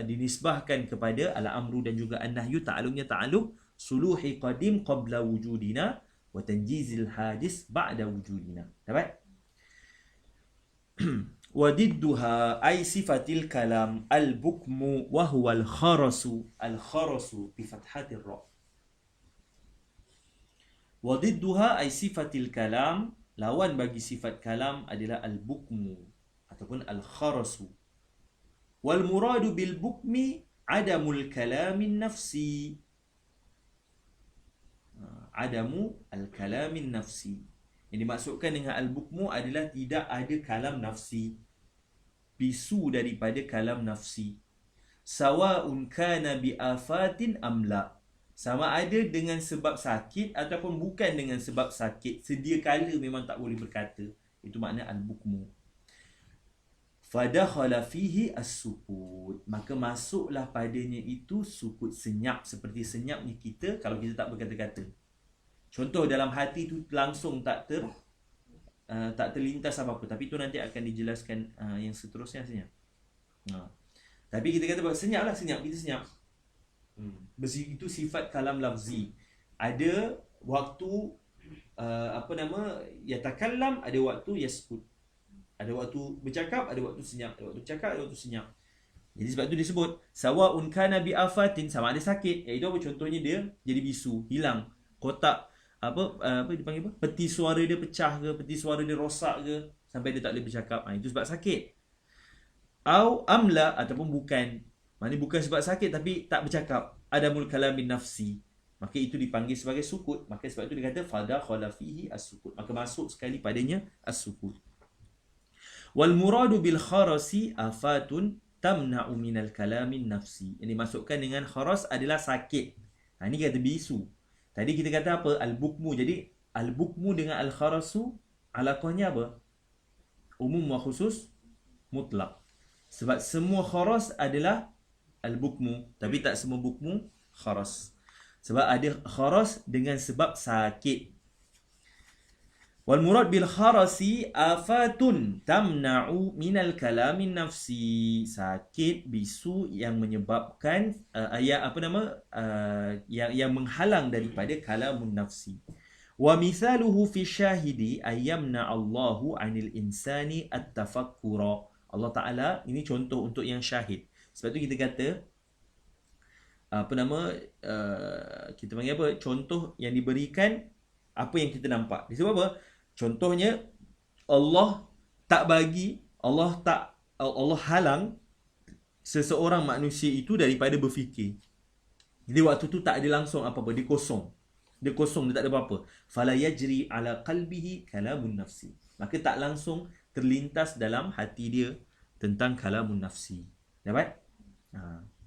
dinisbahkan kepada al-amru dan juga an-nahyu, ta'aluknya ta'aluk suluhi qadim qabla wujudina wa tanjizil hadis ba'da wujudina. Dapat? Wadidduha ay sifatil kalam al-bukmu wa huwa al-kharasu bi fathatir ra. Wadidduha ay sifatil kalam, lawan bagi sifat kalam adalah al-bukmu ataupun al-kharasu. Wal muradu bil bukmi adamul kalamin nafsi. Adamu al-kalamin nafsi. Yang dimaksudkan dengan al-bukmu adalah tidak ada kalam nafsi, bisu daripada kalam nafsi. Sawa'un kana bi'afatin amla, sama ada dengan sebab sakit ataupun bukan dengan sebab sakit, sedia kala memang tak boleh berkata. Itu makna al-bukmu. Fadakhala fihi as-sukut, maka masuklah padanya itu sukut, senyap, seperti senyapnya kita kalau kita tak berkata-kata. Contoh dalam hati tu langsung tak terlintas apa-apa, tapi itu nanti akan dijelaskan yang seterusnya senyap. Tapi kita kata senyap lah, senyap, kita senyap. Itu sifat kalam lafzi. Ada waktu yatakallam, ada waktu yaskut. Ada waktu bercakap, ada waktu senyap, ada waktu bercakap, ada waktu senyap. Jadi sebab tu disebut sawa'un kana bi'afatin, sama ada sakit, iaitu apa? Contohnya dia jadi bisu, hilang. Kotak apa dipanggil apa? Peti suara dia pecah ke, peti suara dia rosak ke sampai dia tak boleh bercakap. Itu sebab sakit. Au amla, ataupun bukan. Maknanya bukan sebab sakit tapi tak bercakap. Adamul kalamin nafsi. Maka itu dipanggil sebagai sukut. Maka sebab itu dia kata fadakhala fihi as-sukut. Maka masuk sekali padanya as-sukut. Wal muradu bil kharasi afatun tamna'u minal kalamin nafsi. Yang dimasukkan dengan kharas adalah sakit. Ini kata bisu. Tadi kita kata apa? Al-bukmu. Jadi al-bukmu dengan al-kharasu alaqahnya apa? Umum wa khusus mutlak. Sebab semua kharas adalah al-bukmu, tapi tak semua bukmu kharas. Sebab ada kharas dengan sebab sakit. Wal murad bil kharasi afatun tamna'u minal kalamin nafsi. Sakit, bisu yang menyebabkan yang menghalang daripada kalamun nafsi. Wa mithaluhu fi syahidi ayyamna Allahu 'anil insani at-tafakkura. Allah Taala ini contoh untuk yang syahid. Sebab tu kita kata kita panggil apa? Contoh yang diberikan apa yang kita nampak. Disebab apa? Contohnya Allah halang seseorang manusia itu daripada berfikir. Jadi waktu tu tak ada langsung apa-apa, dia kosong, dia tak ada apa-apa. Fala yajri ala qalbihi kalamun nafsi. Maka tak langsung terlintas dalam hati dia tentang kalamun nafsi. Dapat?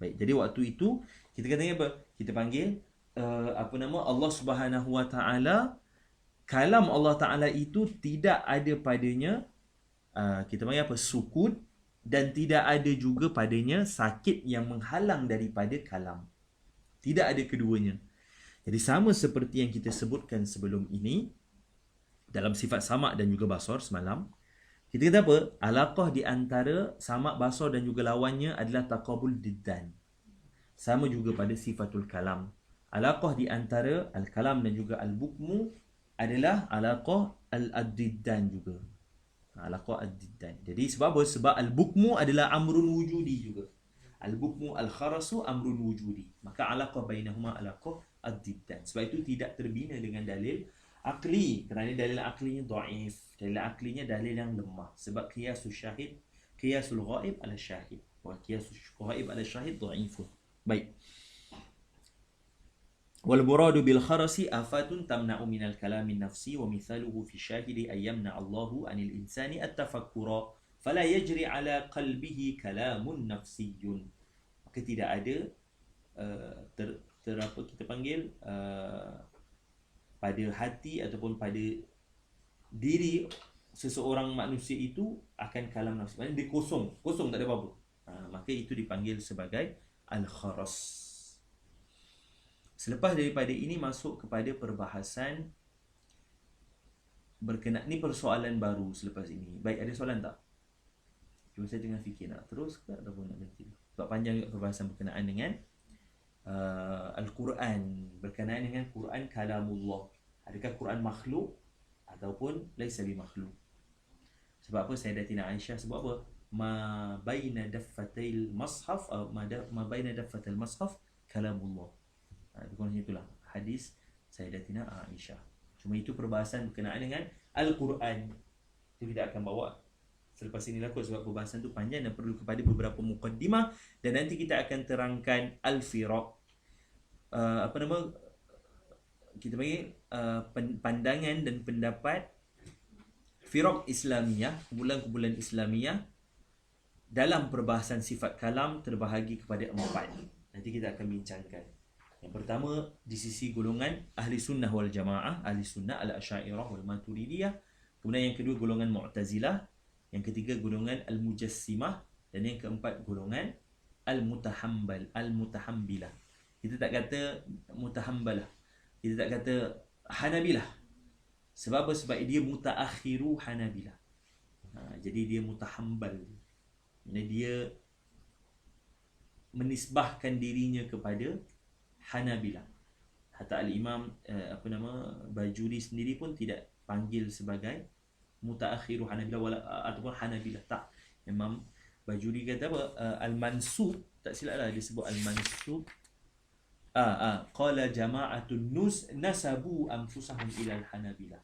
Baik. Jadi waktu itu kita kata apa? Kita panggil Allah Subhanahu Wa Taala. Kalam Allah Ta'ala itu tidak ada padanya kita panggil apa? Sukut, dan tidak ada juga padanya sakit yang menghalang daripada kalam. Tidak ada keduanya. Jadi sama seperti yang kita sebutkan sebelum ini dalam sifat samak dan juga basar semalam. Kita kata apa? Alaqah di antara samak, basar dan juga lawannya adalah taqabul diddan. Sama juga pada sifatul kalam. Alaqah di antara al-kalam dan juga al-bukmu adalah alaqah al-diddan juga. Alaqah ad-diddan. Jadi sebab apa? Sebab al-bukmu adalah amrun wujudi juga. Al-bukmu al-kharasu amrun wujudi. Maka alaqah bainahuma alaqah ad-diddan. Sebab itu tidak terbina dengan dalil akli. Kerana dalil aklinya dhaif. Dalil aklinya dalil yang lemah. Sebab qiyasul syahid, qiyasul ghaib ala syahid. Wa qiyasus ghaib ala syahid dhaifun. Baik. Wal muradu bil kharasi afatun tamna'u minal kalamin nafsi wa mithaluhu fi syahidi ayyamna Allahu anil insani at-tafakkura fala yajri ala qalbihi kalamun nafsiyun. Maka tidak ada apa kita panggil pada hati ataupun pada diri seseorang manusia itu akan kalam nafsi. Maksudnya dia kosong tak ada apa-apa. Maka itu dipanggil sebagai al-kharas. Selepas daripada ini masuk kepada perbahasan berkenaan, ni persoalan baru selepas ini. Baik, ada soalan tak? Cuma saya tengah fikir nak terus ke ataupun nak berhenti. Sebab panjang juga perbahasan berkenaan dengan Al-Quran, berkenaan dengan Quran kalamullah. Adakah Quran makhluk ataupun laisa bi makhluk? Sebab apa Sayyidatina Aisyah sebab apa? Ma baina daffatil mushaf ma baina daffatil mushaf kalamullah. Bukan itulah hadis Sayyidatina Aisyah. Cuma itu perbahasan berkenaan dengan Al-Quran. Itu kita akan bawa selepas ini lah kot, sebab perbahasan tu panjang dan perlu kepada beberapa muqaddimah, dan nanti kita akan terangkan al-firaq, kita panggil pandangan dan pendapat firaq Islamiyah, kumpulan-kumpulan Islamiyah dalam perbahasan sifat kalam terbahagi kepada 4. Nanti kita akan bincangkan. Yang pertama di sisi golongan ahli sunnah wal jamaah, ahli sunnah al-asy'ariyah wal maturidiyah. Kemudian yang kedua golongan mu'tazilah, yang ketiga golongan al-mujassimah, dan yang keempat golongan al-mutahambilah. Kita tak kata mutahambalah, kita tak kata hanabilah. Sebab apa? Sebab dia mutaakhiru hanabilah. Jadi dia mutahambal. Dia menisbahkan dirinya kepada Hanabilah. Hatta al-Imam Bajuri sendiri pun tidak panggil sebagai mutaakhiru Hanabilah ataupun Hanabilah, tak. Imam Bajuri kata apa? Al-Mansub, tak silaplah dia sebut al-Mansub. Qala jama'atun nasabu anfusahum ila al-Hanabilah.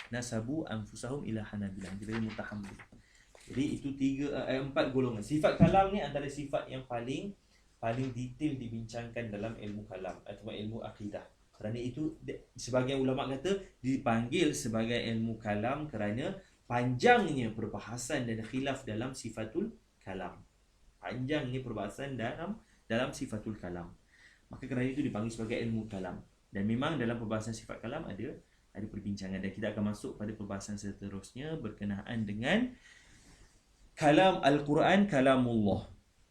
Nasabu anfusahum ila Hanabilah. Jadi mutahambil. Jadi itu 4 golongan. Sifat kalam ni antara sifat yang paling detail dibincangkan dalam ilmu kalam atau ilmu akidah. Kerana itu sebagian ulama kata dipanggil sebagai ilmu kalam kerana panjangnya perbahasan dan khilaf dalam sifatul kalam. Panjangnya perbahasan dalam sifatul kalam. Maka kerana itu dipanggil sebagai ilmu kalam. Dan memang dalam perbahasan sifat kalam ada perbincangan, dan kita akan masuk pada perbahasan seterusnya berkenaan dengan kalam Al-Quran kalamullah.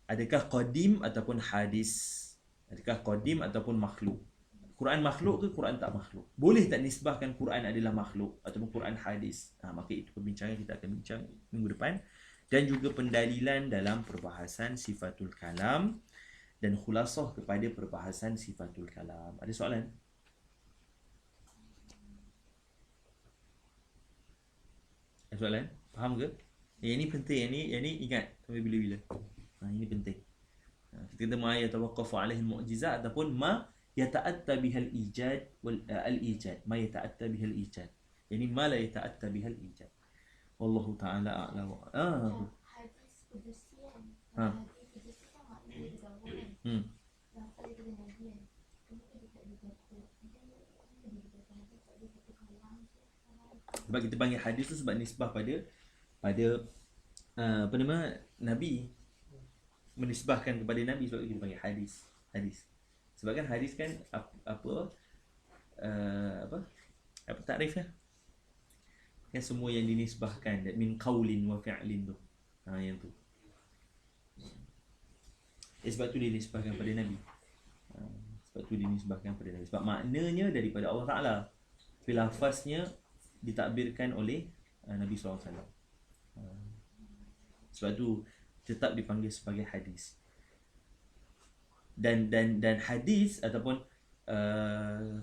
Adakah qadim ataupun hadis? Adakah qadim ataupun makhluk? Quran makhluk ke Quran tak makhluk? Boleh tak nisbahkan Quran adalah makhluk ataupun Quran hadis? Maka itu perbincangan kita akan bincang minggu depan. Dan juga pendalilan dalam perbahasan sifatul kalam dan khulasah kepada perbahasan sifatul kalam. Ada soalan? Ada soalan? Faham ke? Yang ini penting, yang ni ingat sampai bila-bila. Ini penting. Kita kata ma yatawaqqafu alaihi al-mu'jizat ataupun ma yata'atta bihal ijad wal al-ijad. Ma yata'atta bihal ijad. Yani ma la yata'atta bihal ijad. Wallahu ta'ala a'lam. Hadis kudusian. Hadis kudusian maknanya digabungkan. Kalau kita nabian, kenapa dia tak dibaca? Sebab kita panggil hadis tu sebab nisbah pada Nabi, menisbahkan kepada Nabi, sebab kita panggil hadis. Sebab kan hadis kan apa takrifnya? Kan semua yang dinisbahkan min qaulin wa fi'lin tu. Yang tu. Sebab tu dinisbahkan pada Nabi. Sebab maknanya daripada Allah Ta'ala. Tapi lafaznya ditakbirkan oleh Nabi SAW. Sebab tu tetap dipanggil sebagai hadis. Dan hadis ataupun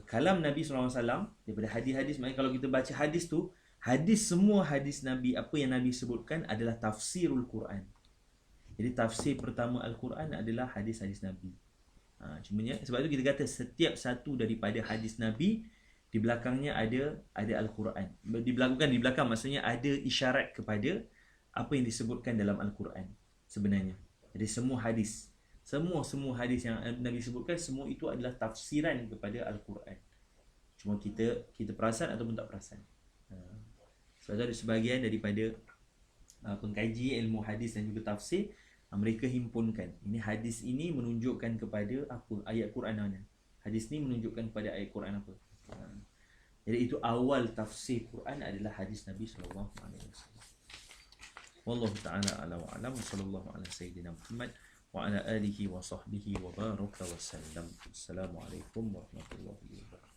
kalam Nabi SAW daripada hadis-hadis, maknanya kalau kita baca hadis tu, semua hadis Nabi, apa yang Nabi sebutkan adalah tafsirul Quran. Jadi tafsir pertama Al-Quran adalah hadis-hadis Nabi. Cumanya sebab tu kita kata setiap satu daripada hadis Nabi di belakangnya ada Al-Quran. Di belakang maksudnya ada isyarat kepada apa yang disebutkan dalam Al-Quran sebenarnya. Jadi semua hadis, semua hadis yang Nabi sebutkan, semua itu adalah tafsiran kepada Al-Quran. Cuma kita perasan ataupun tak perasan. Sebab ada sebahagian daripada pengkaji ilmu hadis dan juga tafsir, mereka himpunkan ini hadis ini menunjukkan kepada apa, ayat Quran mana, hadis ni menunjukkan kepada ayat Quran apa. Jadi itu awal tafsir Quran adalah hadis Nabi sallallahu alaihi wasallam. Wallahu ta'ala ala wa alam, wa sallallahu ala sayyidina Muhammad wa ala alihi wa sahbihi wa baraka wa sallam. Assalamualaikum warahmatullahi wabarakatuh.